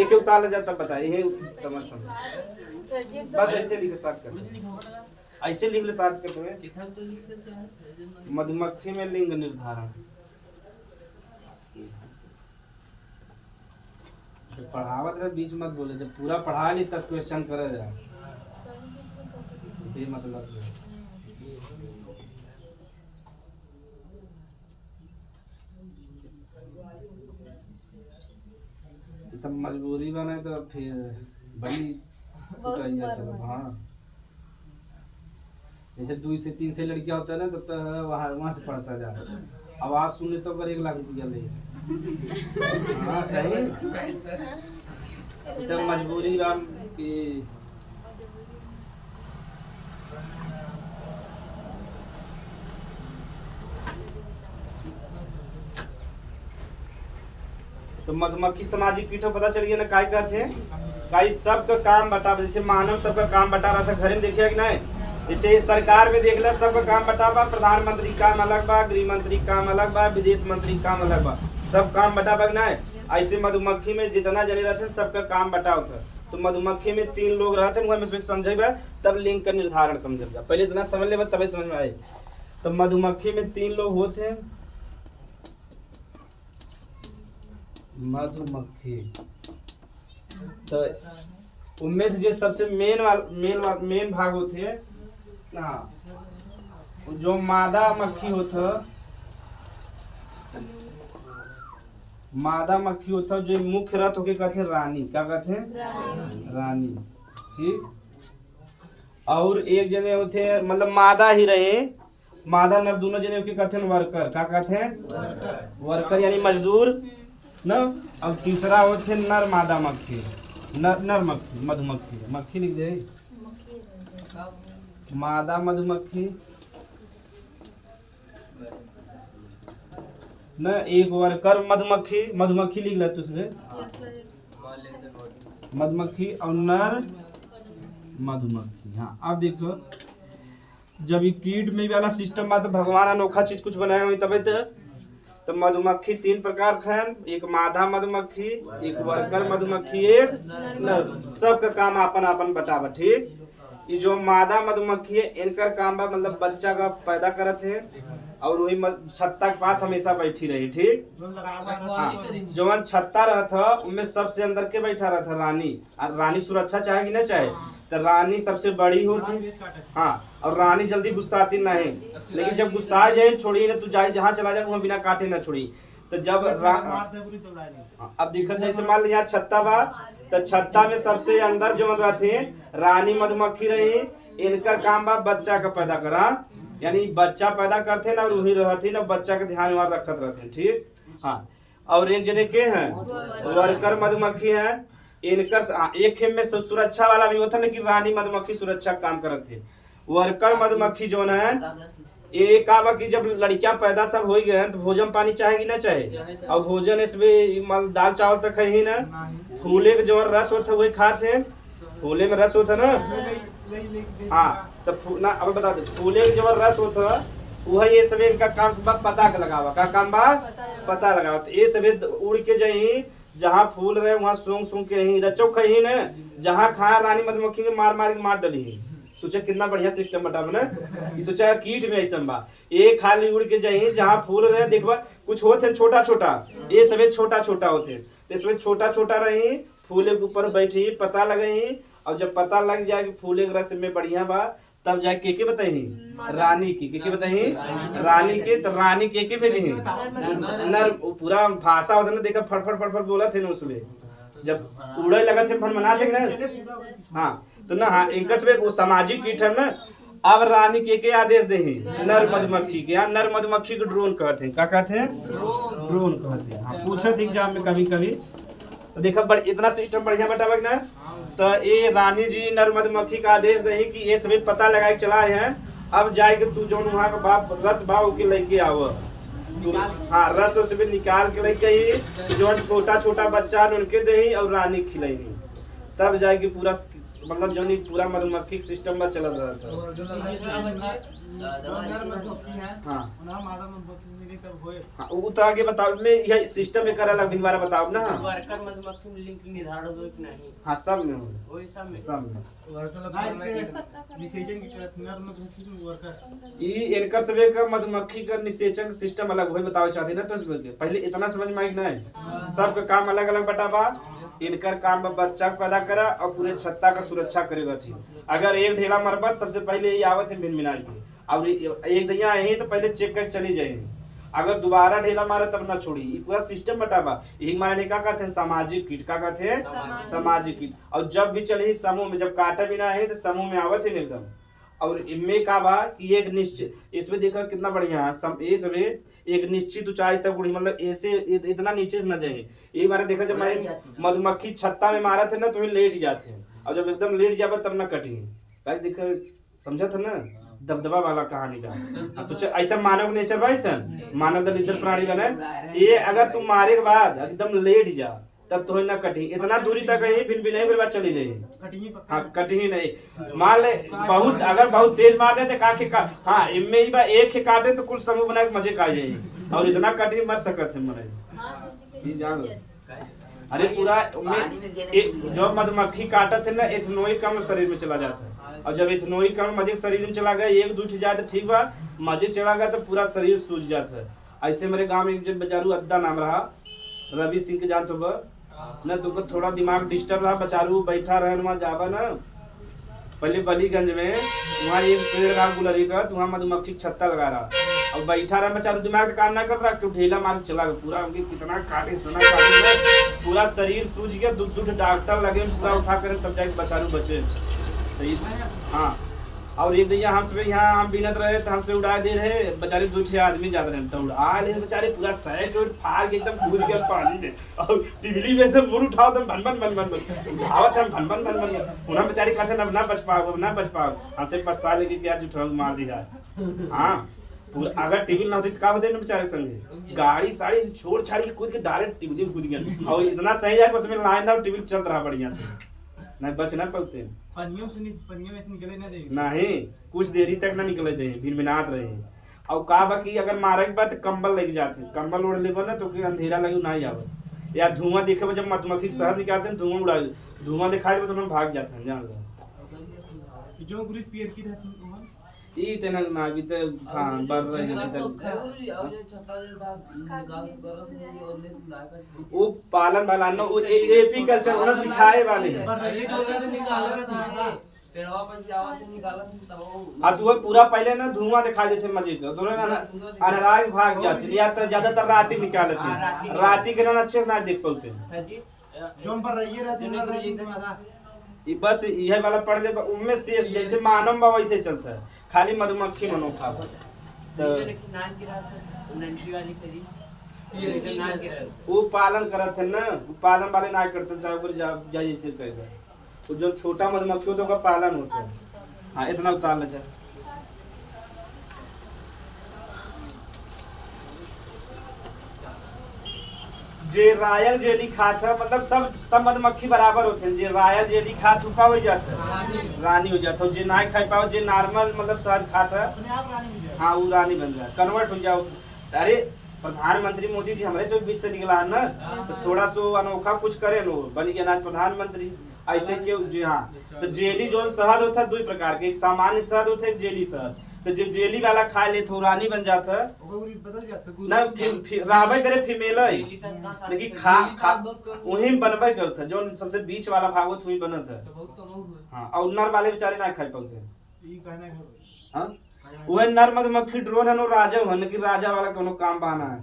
एक उतार जाता बता ये समझ बस ऐसे लिख स्टार्ट कर, ऐसे लिख ले स्टार्ट कर। मधुमक्खी में लिंग निर्धारण पढ़ावत रहे बीच मत बोले, जब पूरा पढ़ा ली तब क्वेश्चन करे जाए। ये मतलब तब मजबूरी बने तो फिर बड़ी चलो। हाँ जैसे 2 से 3 से लड़कियां होता है ना तो वहाँ से पढ़ता जा, आवाज सुनने तो पर 1 लाख रुपया ले। हाँ सही। तो मजबूरी राम की तो मधुमक्खी सामाजिक कीट पता चल गया ना काय कहते हैं। काई सबका काम बता, जैसे मानव सबका काम बटा रहा था घरे में देखिए कि नहीं। जैसे सरकार में देख ला सबका काम बटाबा, प्रधानमंत्री काम अलग बा, गृह मंत्री काम अलग बा, विदेश मंत्री काम अलग बा, सब काम बटाबा कि नहीं। ऐसे मधुमक्खी में जितना जने रहते हैं सबका काम बटाव था। तो मधुमक्खी में 3 लोग रहते हैं समझेगा तब लिंग का निर्धारण समझेगा। पहले इतना समझ ले तभी समझ में आए। तो मधुमक्खी में 3 लोग होते हैं। मधुमक्खी तो उनमें से जो सबसे मेन भाग होते हैं ना, जो मादा मक्खी होता, मादा मक्खी होता जो मुख्य रथ होके कहते हैं रानी, क्या कहते हैं रानी, ठीक। और एक जने होते हैं मतलब मादा ही रहे, मादा नर दोनों जने होके कहते हैं वर्कर, क्या कहते हैं वर्कर यानी मजदूर न। अब तीसरा होते हैं नर मादा मक्खी, नर मक्खी मधुमक्खी, मक्खी लिख दे मादा मधुमक्खी न। एक वर्कर मधुमक्खी, मधुमक्खी लिख ले तुझे मधुमक्खी और नर मधुमक्खी। हाँ अब देखो जब ये कीट में वाला सिस्टम बा तो भगवान अनोखा चीज कुछ बनाए हुई तबे तो मधुमक्खी 3 प्रकार के हैं। एक मादा मधुमक्खी, एक वर्कर मधुमक्खी, एक नर। सबका काम अपन अपन बतावा, ठीक। ये जो मादा मधुमक्खी है इनका काम बा मतलब बच्चा का पैदा करत है और वही छत्ता के पास हमेशा बैठी रही, ठीक। हाँ जवन छत्ता रहता उनमें सबसे अंदर के बैठा रहता रानी। और रानी सुरक्षा चाहे कि नहीं चाहे, तो रानी सबसे बड़ी होती। हाँ और रानी जल्दी गुस्साती नहीं, लेकिन जब गुस्सा जाए छोड़ी ना, तू जाए जहाँ चला जाए वहाँ बिना काटे ना छोड़ी। तो जब अब देखा जैसे मान लिया छत्ता बा, तो छत्ता में सबसे अंदर जो रहते रानी मधुमक्खी रही, इनका काम बा बच्चा का पैदा करा, यानी बच्चा पैदा करते ना और वही रहती ना बच्चा का ध्यान वहाँ रखत रहते, ठीक। हाँ और एक जने के हैं वर्कर मधुमक्खी हैं। इनकर एक खेम में सुरक्षा वाला भी होता, लेकिन रानी मधुमक्खी सुरक्षा काम करते थे। वर्कर मधुमक्खी जो है ये का बा कि जब लड़कियां पैदा सब हो गए हैं तो भोजन पानी चाहेगी ना चाहे, और भोजन इसमें दाल चावल तक है ही ना, फूले के जो रस होता है वही खाते हैं, फूले में रस होता है ना। हाँ तो ना अब बता दे, फूले के जो रस होता है वह ये सब इनका काम पता का लगावा का काम बा पता लगावा। तो ये सब उड़ के जाई जहाँ फूल रहे वहाँ सूंघ सूंघ के ही रचो कहीं न, जहाँ खा रानी मधुमक्खी के मार के मार डली है। सोचा कितना बढ़िया सिस्टम बता ना, सोचा कीट में ऐसा बा एक खाली उड़ के जाई जहाँ फूल रहे देखबा कुछ होते छोटा छोटा, ये सब छोटा छोटा होते तो इसमें छोटा छोटा रही फूले के ऊपर बैठी पता लगाई, और जब पता लग जाए कि फूले के रस में बढ़िया बा तब जाके के बताई रानी की के बताई रानी के, तो रानी के भेजी नर पूरा भाषा होता ना, देखा फट फट फट फट बोला थे ना उसमें जब उड़े लगा थे फनमना थे ना। हाँ तो ना हाँ इनका सब वो सामाजिक कीट है ना। अब रानी के आदेश दे नर मधुमक्खी के, नर मधुमक्खी को ड्रोन कहते हैं, क्या कहते हैं ड्रोन कहते हैं। हाँ पूछा थी एग्जाम में कभी कभी, तो देखा बड़ इतना सिस्टम बढ़िया बता ना। तो ये रानी जी नर मधुमक्खी का आदेश दे कि ये सभी पता लगा के चलाए हैं, अब जाएगा तू जो वहाँ का बाप रस भाव के लेके आव तू, हाँ रस उस भी निकाल के लेके ही जो छोटा छोटा बच्चा उनके दे और रानी खिलाई, तब जाएगी पूरा मतलब जो नहीं पूरा मधुमक्खी सिस्टम में चल रहा था। हाँ वो तो आगे बताओ मैं यह सिस्टम में करा लग बार बताओ ना। वर्कर मधुमक्खी में लिंक निर्धारण हो कि नहीं? हाँ सब में वही सब में ये इनका सब का मधुमक्खी का निषेचन सिस्टम अलग वही बताओ चाहते ना। तो पहले इतना समझ में आई ना, सबका काम अलग अलग बताबा। इनकर काम बच्चा पैदा करा और पूरे छत्ता का सुरक्षा करेगा थी। अगर एक ढेला मरबत सबसे पहले ये आवत है भिन के, और एक दैया यही तो पहले चेक करके चली जाएगी, अगर दोबारा ढेला मारे तब ना छोड़ी। ये पूरा सिस्टम बताबा। यही मारने का कहते हैं सामाजिक कीट, का कहते हैं सामाजिक कीट। और जब भी चले समूह में, जब काटा बिना है तो समूह में आवत है एकदम। और इनमें का बा कि एक निश्चित, इसमें देखा कितना बढ़िया है ये सब एक निश्चित ऊंचाई तक उड़ी, मतलब ऐसे इतना नीचे से न जाए। ये बार देखा जब मधुमक्खी छत्ता में मारा थे ना तो लेट जाते हैं, और जब एकदम लेट जाबा तब ना कटी। देखा समझा था ना दबदबा वाला कहानी का। सोचा ऐसा मानव नेचर बा, ऐसा मानव दलित प्राणी बने ये। अगर तुम मारे के बाद एकदम लेट जा तब तो ना कटी, इतना दूरी तक है फिर भी नहीं फिर बात चली जाएगी। हाँ कटी ही नहीं। मान ले बहुत अगर बहुत तेज मार दे तो हाँ इनमें ही बा एक ही काटे तो कुल समूह बना के मजे खा जाएगी, और इतना कटी मर सकते हैं मरे जान। अरे पूरा जो मधुमक्खी काटा थे ना एथनोइक कम शरीर में चला जाता है, और जब एथनोइक कम मजे शरीर में चला गया एक दूठ जाए तो ठीक बा, मजे चला गया तो पूरा शरीर सूझ जाता है। ऐसे मेरे गाँव में एक जब बेचारू अद्दा नाम रहा, रवि सिंह के जान तो न तो थोड़ा दिमाग डिस्टर्ब रहा, बेचारू बैठा रहे वहाँ जावा ना पहले बलीगंज में, वहाँ एक पेड़ रहा गुलरी का, तो वहाँ मधुमक्खी छत्ता लगा रहा और बैठा रहा बेचारू, दिमाग काम ना कर रहा, क्यों ढेला मार चला गया पूरा। उनकी कितना काटे पूरा शरीर सूझ गया, दूध डॉक्टर लगे पूरा उठा कर तब जाके बेचारू बचे। हाँ और एक दैया हमसे यहाँ हम बिनत रहे तो हमसे उड़ा दे रहे बेचारे, दूसरे आदमी जाते रहे दौड़ आ ले बेचारे पूरा सैक और फाड़ के एकदम कूद गया पानी में, और टिबली में से मुड़ उठाओ तो भन भन भन भन उठावत हम भन भन भन भन उन्हें बेचारे कहते ना बच पाओ ना बच पाओ। हमसे पछता लेके क्या जुठाऊ मार दिया। हाँ पूरा अगर टिबिल ना होती तो क्या होते ना बेचारे संगे, गाड़ी साड़ी से छोड़ छाड़ी के कूद के डायरेक्ट टिबिली में कूद गया, और इतना सही है उसमें लाइन था टिबिल चल रहा बढ़िया से, नहीं बच ना पाते। पनियों से निकले ना दे नहीं कुछ देरी तक ना निकले दे भिनभिनात रहे। और का बाकी अगर मारे के बाद कंबल लग जाते, कंबल ओढ़ ले ना तो अंधेरा लगे ना आवे, या धुआं देखे जब मधुमक्खी शहद निकालते हैं धुआं उड़ा धुआं दिखाई तो भाग जाते हैं जान लो। जो गुरु पीर की रहती ई तेना ना अभी तो हां बढ़ रहे हैं वो पालन वाला ना वो एपी कल्चर उन्हें सिखाए वाले हैं। हाँ तो पूरा पहले ना धुआं दिखाई देते मजे का, दोनों अनराग भाग जाते, या तो ज्यादातर रात ही निकालते, रात के ना अच्छे से ना देख पाते जो पर रहिए रहते बस यह वाला पढ़ ले उनमें से जैसे मानव बा वैसे चलता है, खाली मधुमक्खी मनोखा वो पालन करत है ना, वो पालन वाले ना करते चाहे ऊपर जा जैसे कहेगा। वो जो छोटा मधुमक्खी होता है उसका पालन होता है। हाँ इतना उतार ले जाए। जे रॉयल जेली खात है मतलब सब मधुमक्खी बराबर होते हैं। जे रॉयल जेली खा चुका हो जाता है रानी हो जाता है। जे ना खा पाओ, जे नॉर्मल मतलब शहद खाता है हाँ वो रानी बन जाए, कन्वर्ट हो जाओ। अरे प्रधानमंत्री मोदी जी हमारे से बीच से निकला है ना, तो थोड़ा सो अनोखा कुछ करे नो बन गया ना प्रधानमंत्री। ऐसे क्यों जी हाँ। तो जेली जो शहद होता है दो प्रकार के, एक सामान्य शहद होता है, एक जेली शहद। तो जो जेली वाला खा ले तो रानी बन जाता है ना, रहबे करे फीमेल है लेकिन खा वही बनबे करता है। जो सबसे बीच वाला भाग होता वही बनता है हाँ। और नर वाले बेचारे ना खा पाते हाँ। वह नर मधुमक्खी ड्रोन है नो राजा है कि राजा वाला कोनो काम बहाना है।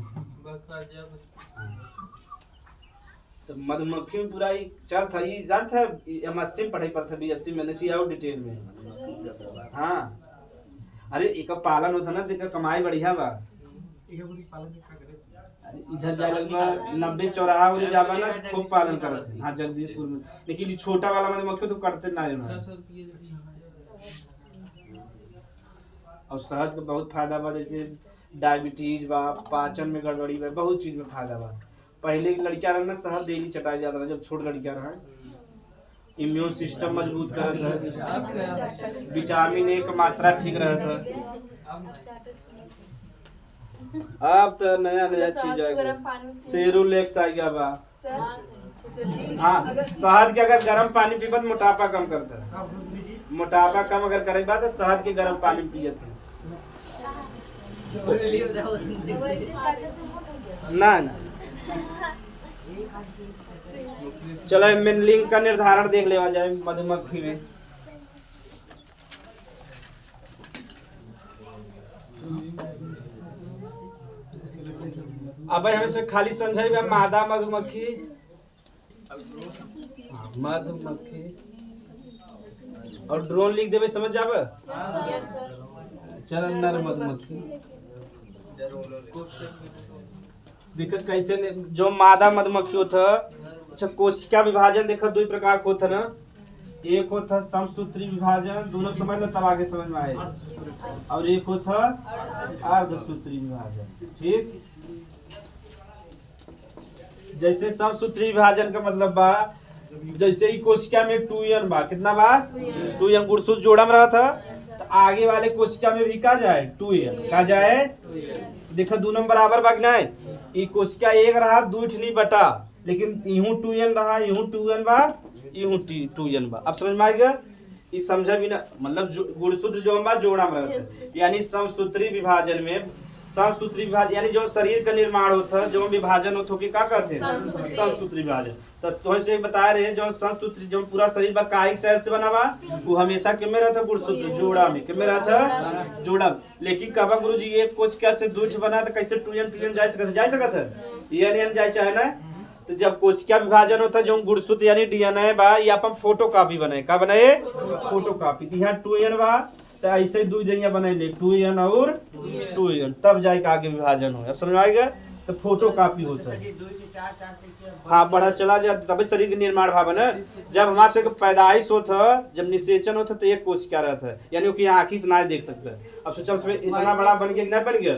तो मधुमक्खी में पूरा चल था ये जान था MSc में पढ़ाई पर था BSc मैंने सी और डिटेल में हाँ। अरे एक पालन होता ना तो कमाई बढ़िया बा। इधर जाए लगभग 90 चौराहा उधर जाबा ना खूब पालन करते हैं हाँ जगदीशपुर में। लेकिन छोटा वाला मधुमक्खी तो करते ना है। और शहद का बहुत फायदा बा, जैसे डायबिटीज बा, पाचन में गड़बड़ी बा, बहुत चीज में फायदा बा। पहले की लड़कियां रहे ना शहद डेली चटाया जाता था जब छोट लड़कियां रहे। इम्यून सिस्टम मजबूत करत है, विटामिन A का मात्रा ठीक रहत है। अब तो नया नया चीज आ गया, सेरुलेक्स आ गया बा हाँ। शहद के अगर गर्म पानी पीबत मोटापा कम करता है। मोटापा कम अगर करेगा तो शहद के गर्म पानी पिए थे ना ना। चलो मेन लिंग का निर्धारण देख लेवा जाए मधुमक्खी में। अब हमें से खाली समझाई मादा मधुमक्खी मधुमक्खी और ड्रोन लिख देवे समझ जावे। चल नर मधुमक्खी देखो कैसे जो मादा मधुमक्खी होता। अच्छा कोशिका विभाजन देखो दो प्रकार को होता ना, एक होता समसूत्री विभाजन, दोनों समझ लो तब आगे समझ में आए। और एक होता अर्धसूत्री विभाजन। ठीक जैसे समसूत्री विभाजन का मतलब बा जैसे ही कोशिका में 2n बा, कितना बा 2n गुणसूत्र जोड़ा में रहा था तो आगे वाले कोशिका में भी का जाए 2n का जाए। देखो दो नंबर बराबर बा ना, ये कोशिका एक रहा 2 बटा, लेकिन यूं 2n रहा, यूं 2n बा, यूं 2n बा। अब समझ में आ गया ये समझा भी ना मतलब गुणसूत्र जो बा जोड़ा में रहता है। यानी समसूत्री विभाजन में समसूत्री विभाजन यानी जो शरीर का निर्माण होता है जो विभाजन होता है क्या कहते हैं समसूत्री विभाजन। तो से बता रहे जो समसूत्री जो पूरा शरीर बा कायिक शरीर से बना बा वो हमेशा किसमें रहता गुणसूत्र जोड़ा में, किसमें रहता जोड़ा। लेकिन कबा गुरु जी एक कोशिका से दूध बना तो कैसे 2n जा सकता है n जाए चाहे ना। तो जब कोशिका विभाजन होता है जो गुणसूत्र यानी DNA बा ये अपन फोटो कॉपी बनाए का बनाए फोटो कॉपी। तो यहाँ 2n बा तो ऐसे दो जगह बनाए 2n और 2n तब जाए आगे विभाजन हो। अब समझ में आएगा तो फोटो कॉपी होता है हाँ बढ़ा चला जाता तभी शरीर के निर्माण भाव है। जब हमारे से पैदाइश होता जब निषेचन होता तो एक कोशिका रहता है यानी कि आँखी से ना देख सकता है। अब सोचा उसमें इतना बड़ा बन गया कि नहीं बन गया,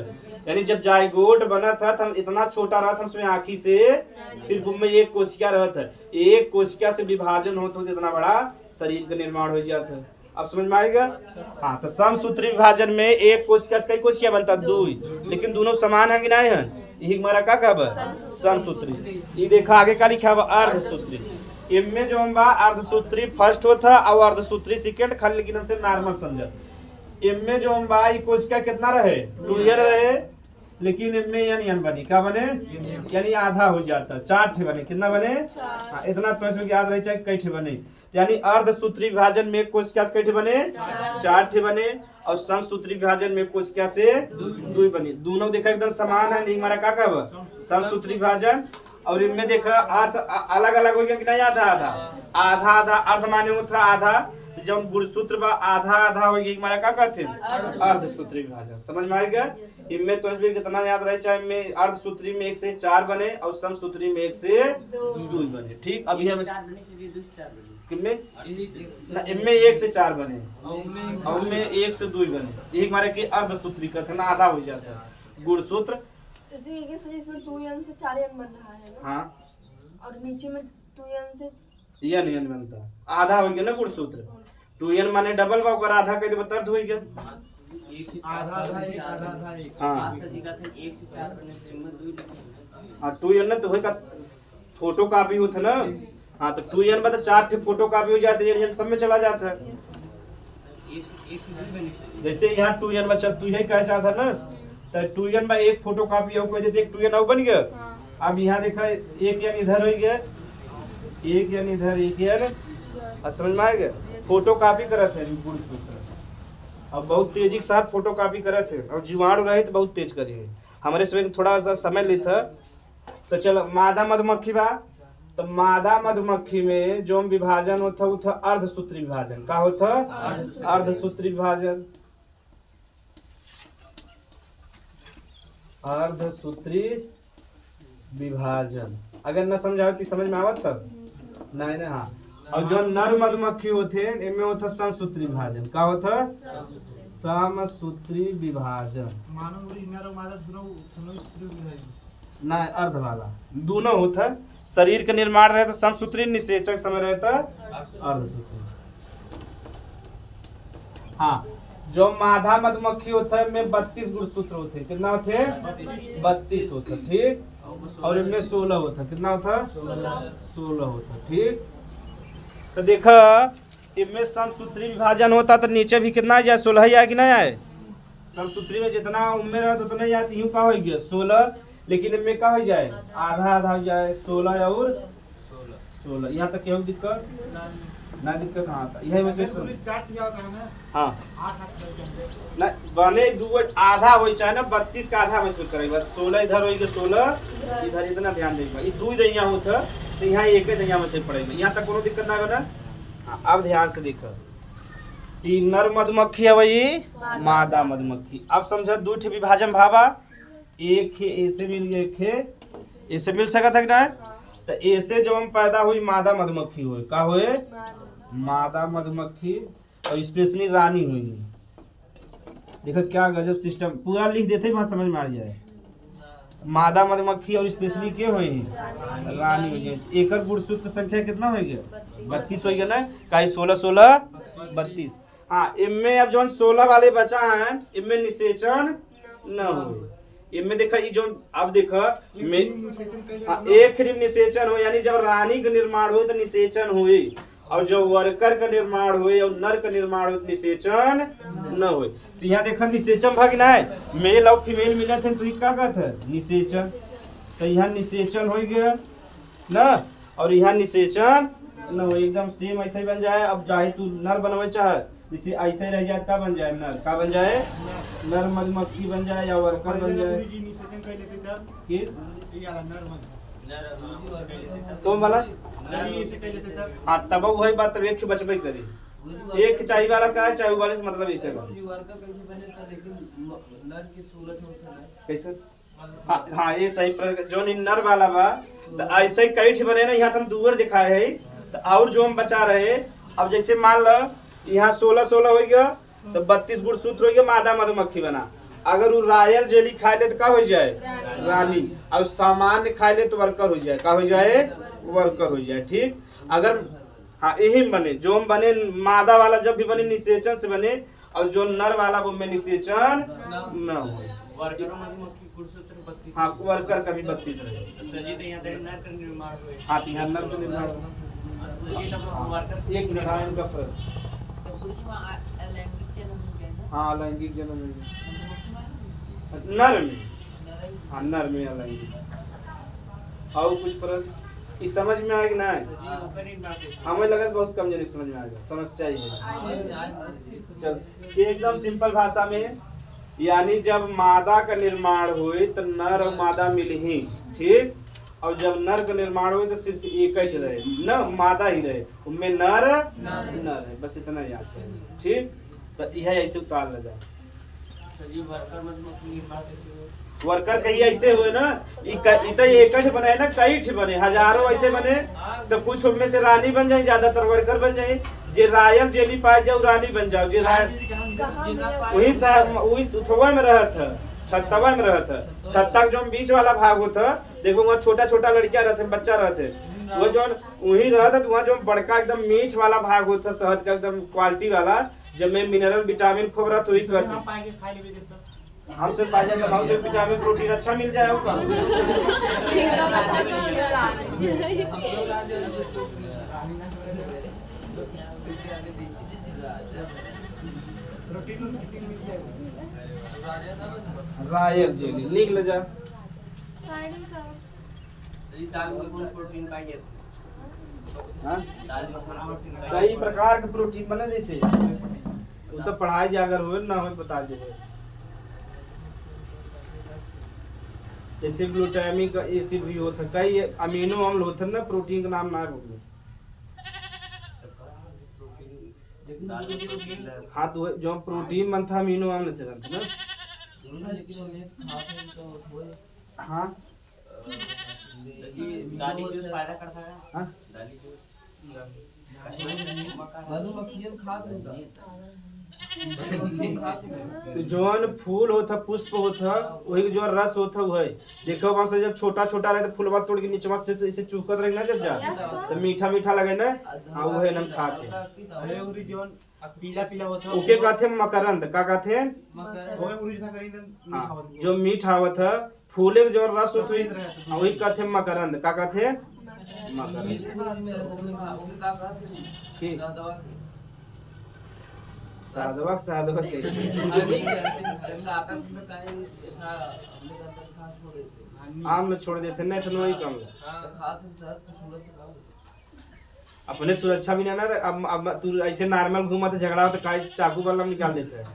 यानी जब जायगोट बना था तो इतना छोटा रहा था उसमें आँखी से सिर्फ में एक कोशिका रहता है। एक कोशिका से विभाजन होता तो इतना बड़ा शरीर का निर्माण हो जाता है। अब समझ में आएगा हाँ। तो समसूत्री विभाजन में एक कोशिका से कई कोशिका बनता दो, लेकिन दोनों समान है कि नहीं है यही हमारा क्या कहब समसूत्री। ये देखो आगे का लिखा हुआ अर्धसूत्री। इनमें जो हम अर्धसूत्री फर्स्ट होता और अर्धसूत्री सेकंड खाली, लेकिन हमसे नॉर्मल समझा। इनमें जो हम कोशिका कितना रहे 2n रहे, लेकिन इनमें n बनी क्या बने यानी आधा हो जाता 4 ठे बने। कितना बने हाँ इतना तो इसमें याद रहे चाहे कई ठे बने। यानी अर्धसूत्री विभाजन में कोशिका से कई ठे बने 4 ठे बने और समसूत्री विभाजन में कोशिका से 2 बने। दोनों देखा एकदम समान है नहीं हमारा क्या कहब समसूत्री विभाजन। और इनमें देखा अलग अलग हो गया कि नहीं, आधा आधा आधा आधा अर्ध माने होता आधा, तो जब गुणसूत्र बा आधा आधा हो गया माने का कहते अर्धसूत्री विभाजन। समझ में आ गया? इनमें तो इसमें कितना याद रहे, चाहे में अर्धसूत्री में 1 से 4 बने और समसूत्री में 1 से 2 बने। ठीक, अभी हम किनमें इनमें 1 से 4 बने और में 1 से 2 बने, एक मारे कि अर्धसूत्री का ना आधा हो जाता है गुणसूत्र। इसमें 2 n से 4 n बन रहा है ना? हाँ, और नीचे में 2 n से n बनता आधा हो गया ना गुणसूत्र। 2n माने डबल बा ओकर आधा कह दे बता हो गया आधा आधा एक आधा आधा एक। हाँ 1 से 4 बने तो इनमें 2 हाँ 2n ना तो होय का फोटो कॉपी होता ना। हाँ तो 2n बता 4 फोटो कॉपी हो जाते हैं, सब में चला जाता है। 1 से 2 बने। जैसे यहाँ 2n बचा, तू यही कह चाहता ना, तो 2n में एक फोटो कॉपी हो कोई देते 2n और बन गया। अब यहाँ देखा 1 n इधर हो गया, 1 n इधर 1 n, समझ में आ गया? फोटो कॉपी करत है गुणसूत्र। अब बहुत तेजी के साथ फोटो कॉपी करत है और जीवाणु रहे तो बहुत तेज करी है। हमारे समय थोड़ा सा समय लेता तो चलो मादा मधुमक्खी बा, तो मादा मधुमक्खी में जो विभाजन होता वो था अर्धसूत्री विभाजन। का होता? अर्धसूत्री विभाजन। अर्धसूत्री विभाजन अगर न समझाओ तो समझ में आवत तब नहीं ना। हाँ, और जो नर मधुमक्खी होते इनमें होता समसूत्री विभाजन। का होता? समसूत्री विभाजन। मानव नर और मादा दोनों सूत्री विभाजन ना, अर्ध वाला दोनों होता। शरीर का निर्माण रहता समसूत्री, निषेचक समय रहता अर्धसूत्री। हाँ, जो मादा मधुमक्खी होता है में 32 गुणसूत्र होते हैं। कितना होते हैं? 32 होता। ठीक, और इनमें 16 होता। कितना होता? 16 होता। ठीक, तो देखा इनमें समसूत्री विभाजन होता तो नीचे भी कितना जाए? 16 ही आए कि नहीं आए? समसूत्री में जितना उम्र है उतना जाती हूँ का हो गया 16, लेकिन इनमें का हो जाए आधा आधा हो जाए 16 और 16। यहाँ तक क्यों दिक्कत ना दिक्कत? हाँ यही वजह से चार्ट किया होता है ना। हाँ 8 ना बने दो आधा हो चाहे ना 32 का आधा महसूस करेगा। 16 इधर होगी 16 इधर, इतना ध्यान देगा। ये 2 दैया होता तो यहाँ 1 दैया में से पड़ेगा। यहाँ तक कोनो दिक्कत ना होगा ना। हाँ, अब ध्यान से देखो, ये नर मधुमक्खी है वही मादा मधुमक्खी। अब समझो 2 ठे विभाजन भावा, एक ऐसे मिल गया, एक ऐसे मिल सकता है ना। तो ऐसे जब हम पैदा हुई मादा मधुमक्खी हुए का हुए मादा मधुमक्खी, और स्पेशली रानी हुई। देखो क्या गजब सिस्टम, पूरा लिख देते वहां समझ में आ जाए। मादा मधुमक्खी और स्पेशली के हुए रानी हुई है। एक गुणसूत्र की संख्या कितना हो गया? 32 हो गया ना। का 16 16 32। हाँ, इनमें अब जो 16 वाले बचा है इनमें निषेचन न हुए। इनमें देखा ये जो अब देखा एक निषेचन हो, यानी जब रानी का निर्माण हुए तो निषेचन हुए, और जो वर्कर का निर्माण हुए और नर का निर्माण हुए निषेचन न हुए। तो यहाँ देखा निषेचन भाग ना है, मेल और फीमेल मिले थे तो क्या कहते हैं? निषेचन। तो यहाँ निषेचन हो गया ना, और यहाँ निषेचन न हो, एकदम सेम ऐसे ही बन जाए। अब चाहे तू नर बनवे चाहे जैसे ऐसे ही रह जाए, क्या बन जाए? नर। का बन जाए? नर मधुमक्खी बन जाए या वर्कर बन जाए। कौन वाला? हाँ तब वही बात, तब एक बचबे करी। एक चाहिए वाला का है, चाहे वाले से मतलब एक है। कैसे? हाँ हाँ, ये सही। जो नर वाला बा तो ऐसे ही कई बने ना। यहाँ हम दूर दिखाए है तो और जो हम बचा रहे। अब जैसे मान लो यहाँ 16 16 हो गया तो 32 गुणसूत्र हो गया, मादा मधुमक्खी बना। अगर वो रॉयल जेली खा ले तो क्या हो जाए? रानी। और सामान्य खा ले तो वर्कर हो जाए। क्या हो जाए? वर्कर हो जाए। ठीक, अगर हाँ यही बने, जो हम बने मादा वाला जब भी बने निषेचन से बने, और जो नर वाला वो में निषेचन न हो। हाँ, वर्कर का भी 32 रहे। हाँ, यहाँ नर का निर्माण। एक मिनट, हाँ इनका फर्क। हाँ लैंगिक जन्म नर में, हाँ नर में अलैंगिक। और कुछ फर्क इस समझ में आएगा ना? हमें लगा बहुत कम जने समझ में आएगा, समस्या ही है। चल एकदम सिंपल भाषा में, यानी जब मादा का निर्माण हुए तो नर और मादा मिल ही। ठीक, और जब नर का निर्माण हो तो सिर्फ एक ही रहे, न मादा ही रहे, उनमें नर नर है, बस इतना याद है। ठीक, तो यह ऐसे उतार ले जाए। वर्कर कहीं ऐसे हुए ना, इतना एक बने ना, कई ठे बने, हजारों ऐसे बने, तो कुछ उनमें से रानी बन जाए, ज्यादातर वर्कर बन जाए। जे रायल जेली पाए जाओ रानी बन जाओ, जे रायल वही उथवा में रहा था, छत्तवा में रहा था। छत्ता जो बीच वाला भाग होता, देखो वहाँ छोटा छोटा लड़कियां रहते, बच्चा रहते, वो जो वही रहता, तो वहाँ जो बड़का एकदम मीठ वाला भाग होता, शहद का एकदम क्वालिटी वाला, जब में मिनरल विटामिन खूब रहता, वही कहते हमसे पा जाए तो हमसे विटामिन प्रोटीन अच्छा मिल जाए होगा। रायल जेली लिख ले जा। दाल में कौन प्रोटीन पाएंगे? हाँ? दाल में कौन प्रोटीन पाएंगे? कई प्रकार के प्रोटीन बने, जैसे वो तो पढ़ाई जागर हो ना हो बता दे। जैसे ग्लूटामिक एसिड भी होता, कई अमीनो अम्ल होते ना, प्रोटीन का नाम ना बोलो। हाँ तो जो प्रोटीन बनता अमीनो अम्ल से बनता ना। हाँ दाली जूस फायदा करता है। हाँ दाली जूस तो जौन फूल होता, पुष्प होता, वही जो रस होता वही देखो। वहाँ से जब छोटा छोटा रहे तो फूलवा तोड़ के नीचे से इसे चूकत रहे ना, जब जा तो मीठा मीठा लगे ना। हाँ वही हम खाते। अरे उरी जोन पीला पीला होता ओके कहते मकरंद, का कहते हैं? ओए उरी जितना करी तो मीठा हाँ, होता जो मीठा होता फूले के जो रस होता वही कहते हैं मकरंद। का कहते हैं? साधवक साधवक आम में छोड़ देते नहीं तो वही कम अपने सुरक्षा भी नहीं ना। अब तू ऐसे नॉर्मल घूमा तो झगड़ा हो तो काहे चाकू वाला निकाल देते हैं।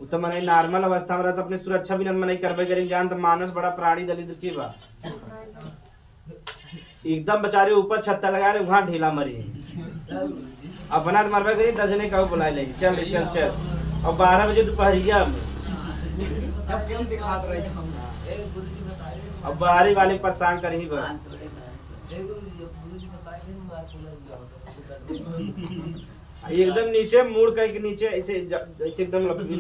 वो तो मने नॉर्मल अवस्था में रहता, अपने सुरक्षा भी नहीं करबे करेंगे। जान तो मानस बड़ा प्राणी दलित की बा, एकदम बेचारे ऊपर छत्ता लगा रहे, वहां ढीला मरी अपना तो मरबे करी, 10 जने का बुला ले, चल चल चल। और 12 बजे दोपहरिया में अब बाहरी वाले परेशान कर ही बा। एकदम नीचे मुड़ के नीचे ऐसे ऐसे एकदम लपट के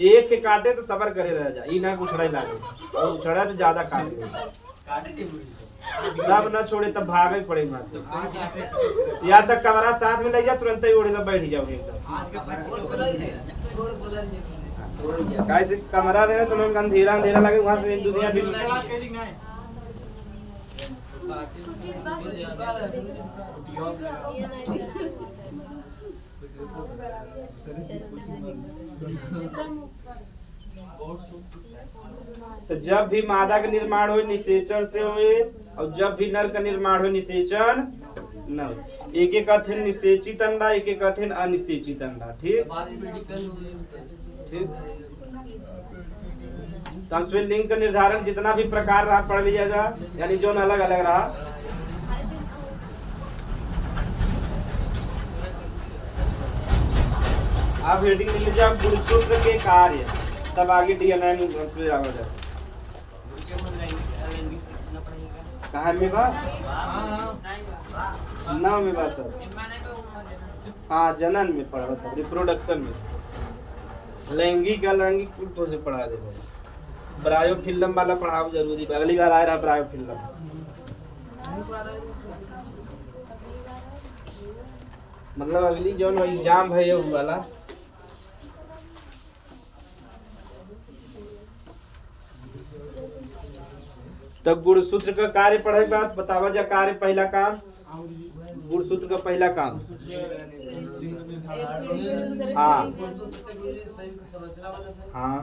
एक के काटे तो सबर करे रह जा, ई ना उछड़े लागे, और उछड़ा तो ज्यादा काटे तब ना छोड़े, तब भागे पड़े वहां से। या तक कमरा साथ में ले जा, तुरंत ही उड़ेगा बैठ जाओ एकदम। कैसे कमरा रहे तो अंधेरा अंधेरा लगे, वहां से एक दुनिया भी तो जब भी मादा का निर्माण हो निषेचन से हुए, और जब भी नर का निर्माण हो निषेचन न। एक एक कथन निषेचित अंडा, एक एक कथन अनिषेचित अंडा। ठीक ठीक। तो हम लिंग का निर्धारण जितना भी प्रकार रहा पढ़ लिया जा, यानी जो अलग अलग रहा। आप हेडिंग लिख लीजिए गुणसूत्र के कार्य, तब आगे डीएनए से आगे जाए। कहाँ में बा? नाम में बा सर। हाँ जनन में पढ़ा था, रिप्रोडक्शन में लैंगिक अलैंगिक तो से पढ़ा दे। ब्रायोफिल्म वाला पढ़ाओ जरूरी, अगली बार आ रहा ब्रायोफिल्म। मतलब अगली जो एग्जाम है ये वाला। तब गुणसूत्र का कार्य पढ़े बात बतावा जा। कार्य पहला काम गुणसूत्र का पहला काम, हाँ हाँ,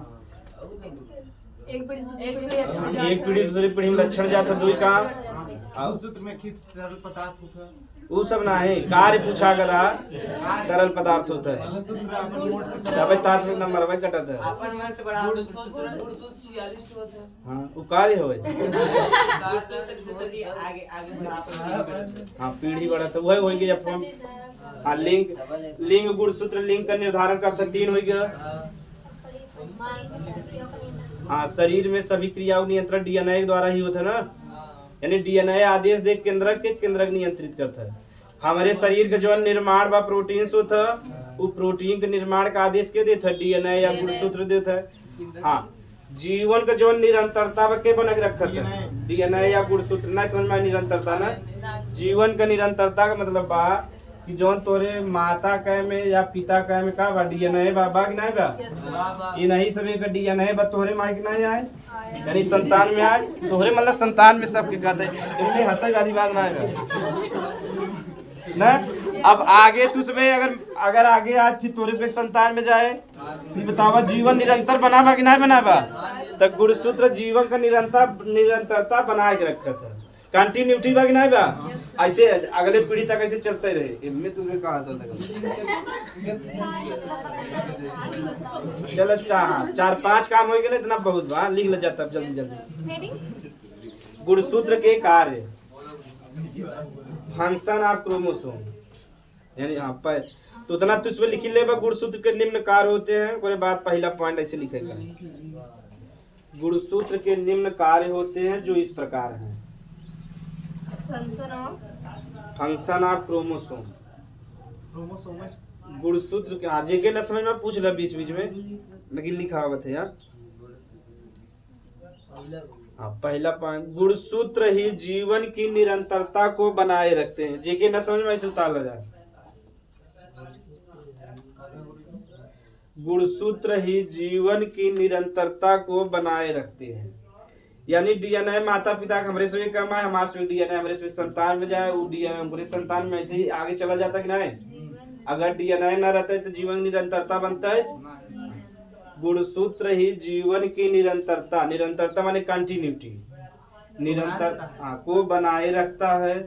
एक पीढ़ी दूसरी पीढ़ी में लक्षण जाता, दो काम गुणसूत्र में किस तरल पदार्थ होता? वो सब ना है, कार्य पूछा गया तरल पदार्थ होता है। सूत्र अपन मोट के तबे ताश में नंबर भाई कटत है। अपन मन से बढ़ा दो गुड़सूत्र 46 होता है। हाँ वो कार्य होए। आगे आगे बढ़ा। हाँ पीढ़ी बढ़त है, वही हो गया अपन। हाँ लिंग गुणसूत्र लिंग का निर्धारण करता 3 हो गया। हाँ शरीर में सभी क्रियाओं नियंत्रण डीएनए के द्वारा ही होता है ना, यानी डीएनए आदेश दे केंद्रक नियंत्रित करता है। हमारे शरीर का जो निर्माण बा प्रोटीन से होता है, वो प्रोटीन के निर्माण का आदेश के देता है डीएनए या गुणसूत्र देता है। हाँ जीवन का जो निरंतरता बा के बना के रखत है डीएनए या गुणसूत्र। ना समझ में निरंतरता ना, जीवन का निरंतरता का मतलब बा कि जौन तोरे माता कहे में या पिता कहे में का बा डीएनए बा कि नहीं बा, ये नहीं सभी का डीएनए बा तोहरे माई के नहीं आए, यानी संतान में आए तोहरे मतलब संतान में सबके कहते हैं। इनमें हंसे वाली बात ना है ना। अब आगे तुझमें अगर आगे आज फिर तोरे से संतान में जाए तो बतावा जीवन निरंतर बनावा कि नहीं बनावा। तो गुणसूत्र जीवन का निरंतरता बना के रखा था, कंटिन्यूटी बा कि नहीं बा, ऐसे अगले पीढ़ी तक ऐसे चलते रहे। इनमें तुम्हें कहा चलो 4-5 काम हो गए इतना बहुत बा, लिख ले जाता जल्दी जल्दी। गुणसूत्र के कार्य फंक्शन ऑफ क्रोमोसोम, यानी हाँ पर तो उतना तो इसमें लिख ले। गुणसूत्र के निम्न कार्य होते हैं, उसके बाद पहला पॉइंट ऐसे लिखेगा। गुणसूत्र के निम्न कार्य होते हैं जो इस प्रकार हैं। फंक्शन ऑफ क्रोमोसोम, क्रोमोसोम्स गुणसूत्र के आज के ना समझ में पूछ ले बीच बीच में, लेकिन लिखा हुआ था यार। हाँ पहला पॉइंट, गुणसूत्र ही जीवन की निरंतरता को बनाए रखते हैं। जेके न समझ में ऐसे उतार ला जाए। गुणसूत्र ही जीवन की निरंतरता को बनाए रखते हैं, यानी डीएनए माता पिता का हमारे से कम है, हमारे से डीएनए हमारे से संतान में जाए, वो डीएनए हमारे संतान में ऐसे ही आगे चला जाता कि नहीं। अगर डीएनए न रहता है तो जीवन निरंतरता बनता है। गुणसूत्र ही जीवन की निरंतरता माने कंटिन्यूटी, निरंतर को बनाए रखता है।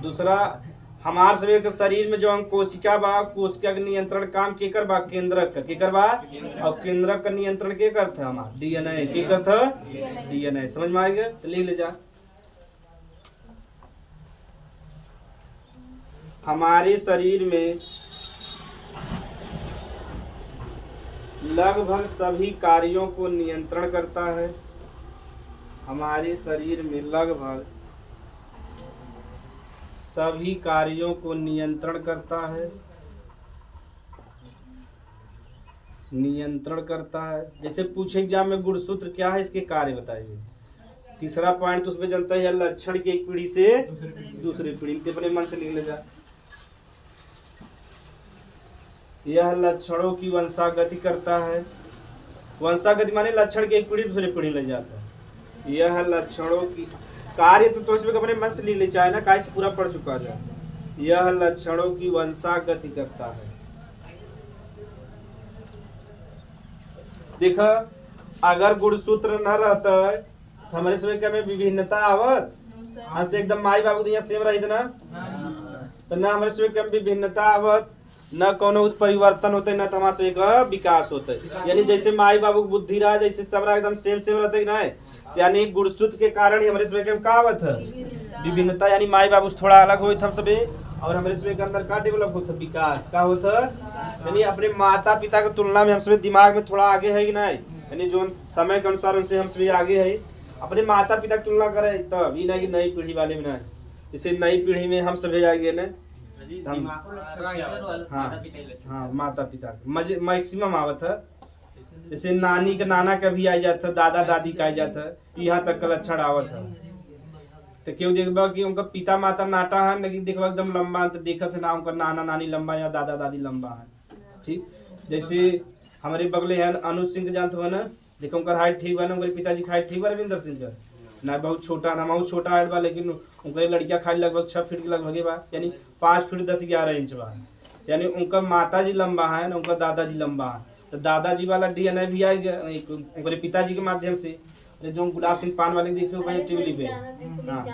दूसरा हमारे सभी के शरीर में जो हम कोशिका बा, कोशिका के नियंत्रण काम केकर बा, केकर बा, और केंद्रक का नियंत्रण के करता है हमारा डीएनए के करता है डीएनए। समझ में आएगा तो लिख ले जा। हमारे शरीर में लगभग सभी कार्यों को नियंत्रण करता है। हमारे शरीर में लगभग सभी कार्यों को नियंत्रण करता है, जैसे पूछे एग्जाम में गुणसूत्र क्या है, इसके कार्य बताइए। तीसरा पॉइंट तो उसमें चलता है लक्षण की एक पीढ़ी से दूसरी पीढ़ी, अपने मन से लिख ले जा। यह लक्षणों की वंशागति करता है। वंशागति माने लक्षण की एक पीढ़ी दूसरी पीढ़ी ले जाता है। यह लक्षणों की कार्य तो इसमें अपने मन से लिख ले चाहे ना, काय से पूरा पढ़ चुका जाए। यह लक्षणों की वंशागति करता है। देखो अगर गुणसूत्र न रहता है तो हमारे समय क्या में विभिन्नता आवत, हाँ से एकदम माई बाबू दिया सेम रही ना, तो ना हमारे समय क्या विभिन्नता आवत, न कोनो परिवर्तन होते, न तो हमारे का विकास होता है। यानी जैसे माई बाबू बुद्धि रहा, जैसे सब एकदम सेम रहता है ना, यानी गुणसूत्र के कारण ही हमारे समय का आवत है विभिन्नता, यानी माई बाबू थोड़ा अलग हो हम सबे, और हमारे समय के अंदर का डेवलप होता विकास का होता, यानी अपने माता पिता की तुलना में हम सब दिमाग में थोड़ा आगे है कि नहीं, यानी जो समय के अनुसार उनसे हम सब आगे है। अपने माता पिता की तुलना करे तब ये ना कि नई पीढ़ी वाले में ना, जैसे नई पीढ़ी में हम सब आगे ना, हाँ माता पिता मैक्सिमम आवत है। जैसे नानी का नाना का भी आ जाता, दादा दादी का आ जाता, यहाँ तक का लक्षण आवत है। तो क्यों देखबा कि उनका पिता माता नाटा है, लेकिन देखबा एकदम लंबा, तो देखा था ना उनका नाना नानी लंबा या दादा दादी लंबा है। ठीक जैसे हमारे बगले हैं अनुज सिंह जानते हो ना, देखो उनका हाइट ठीक बा ना, उनके पिताजी का हाइट ठीक बा रविंदर सिंह का ना, बहुत छोटा ना बहुत छोटा हाइट बा, लेकिन उनका लड़कियां खाली लगभग 6 फीट के लगभग बा, यानी 5 फीट 10-11 इंच बा। यानी उनका माता जी लंबा है ना, उनका दादाजी लंबा है, तो दादाजी वाला डीएनए भी आ गया उनके पिताजी के माध्यम से, अरे जो गुलाब सिंह पान वाले देखे हो भाई टीवी पे। हाँ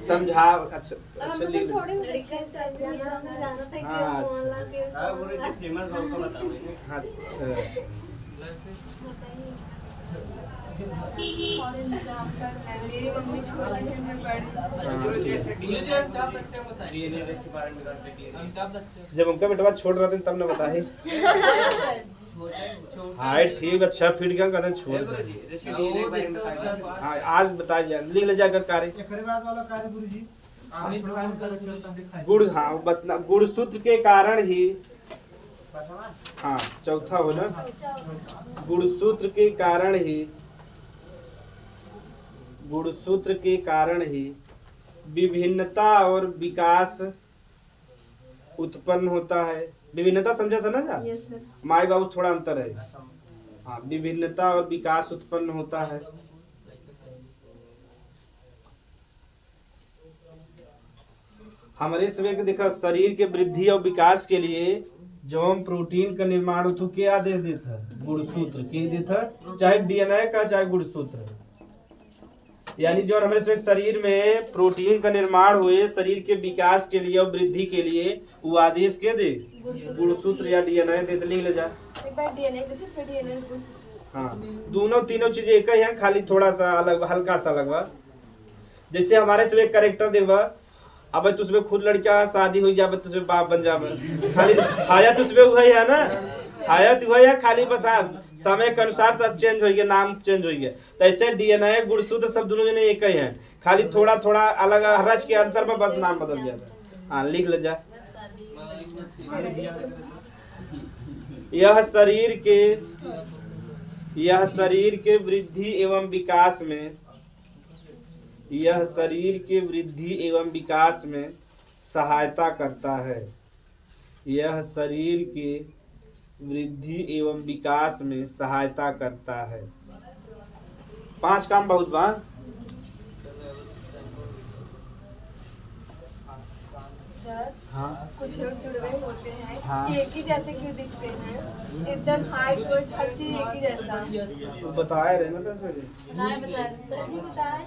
समझा अच्छा अच्छा लिख लो। हाँ अच्छा फेमस हो तो बताओ अच्छा अच्छा मेरी मम्मी छोटी है मैं बड़ी हूँ। जब उनका बेटवा छोड़ रहे थे तब न बताए। हाँ ठीक अच्छा फिट गया कहते छोड़ दे। हाँ आज बताया जाए लिख ले जाकर कार्य एकरे बाद वाला कार्य गुरुजी गुड़। हाँ बस ना गुड़ सूत्र के कारण ही। हाँ चौथा हो ना गुणसूत्र के कारण ही। गुणसूत्र के कारण ही विभिन्नता और विकास उत्पन्न होता है। विभिन्नता समझा था ना जा यस सर। माई बाबू थोड़ा अंतर है। हाँ विभिन्नता और विकास उत्पन्न होता है। हमारे समय के देखा शरीर के वृद्धि और विकास के लिए जो हम प्रोटीन का निर्माण हो तो क्या आदेश देता है गुणसूत्र के देता, चाहे डीएनए का चाहे गुणसूत्र। यानी जो हमारे शरीर में प्रोटीन का निर्माण हुए शरीर के विकास के लिए और वृद्धि के लिए वो आदेश के दे गुणसूत्र या डीएनए दे लिख ले जा। एक बार डीएनए के थे फिर डीएनए गुणसूत्र। हाँ दोनों तीनों चीजें एक ही हैं खाली थोड़ा सा अलग हल्का सा अलग बा। जैसे हमारे से एक कैरेक्टर देखबा अब तुझमें खुद लड़का शादी हुई जाब तुझमें बाप बन जाब खाली हाया तुझमें हुआ है ना हायत हुआ है खाली बस समय के अनुसार तो चेंज हो गया नाम चेंज हो गया। तो ऐसे डीएनए गुणसूत्र सब दोनों जने एक ही हैं खाली थोड़ा थोड़ा अलग रच के अंतर में बस नाम बदल जाता है। हाँ लिख ले जा। यह शरीर के वृद्धि एवं विकास में सहायता करता है। यह शरीर के वृद्धि एवं विकास में सहायता करता है। 5 काम बहुत बा। सर हाँ कुछ लोग जुड़वे होते हैं हाँ। एक ही जैसे क्यों दिखते हैं एकदम हाइट वेट हर चीज एक ही जैसा। तो बताया रहे ना 10 बजे नहीं बताया सर जी बताए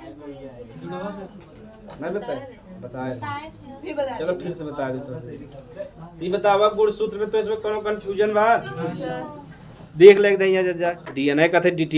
नहीं बताया फिर बताया चलो फिर से बता दे तो ये बतावा गुणसूत्र में तो इसमें कोनो कंफ्यूजन बा सर। देख ले जा डीएनए का थे डिटेल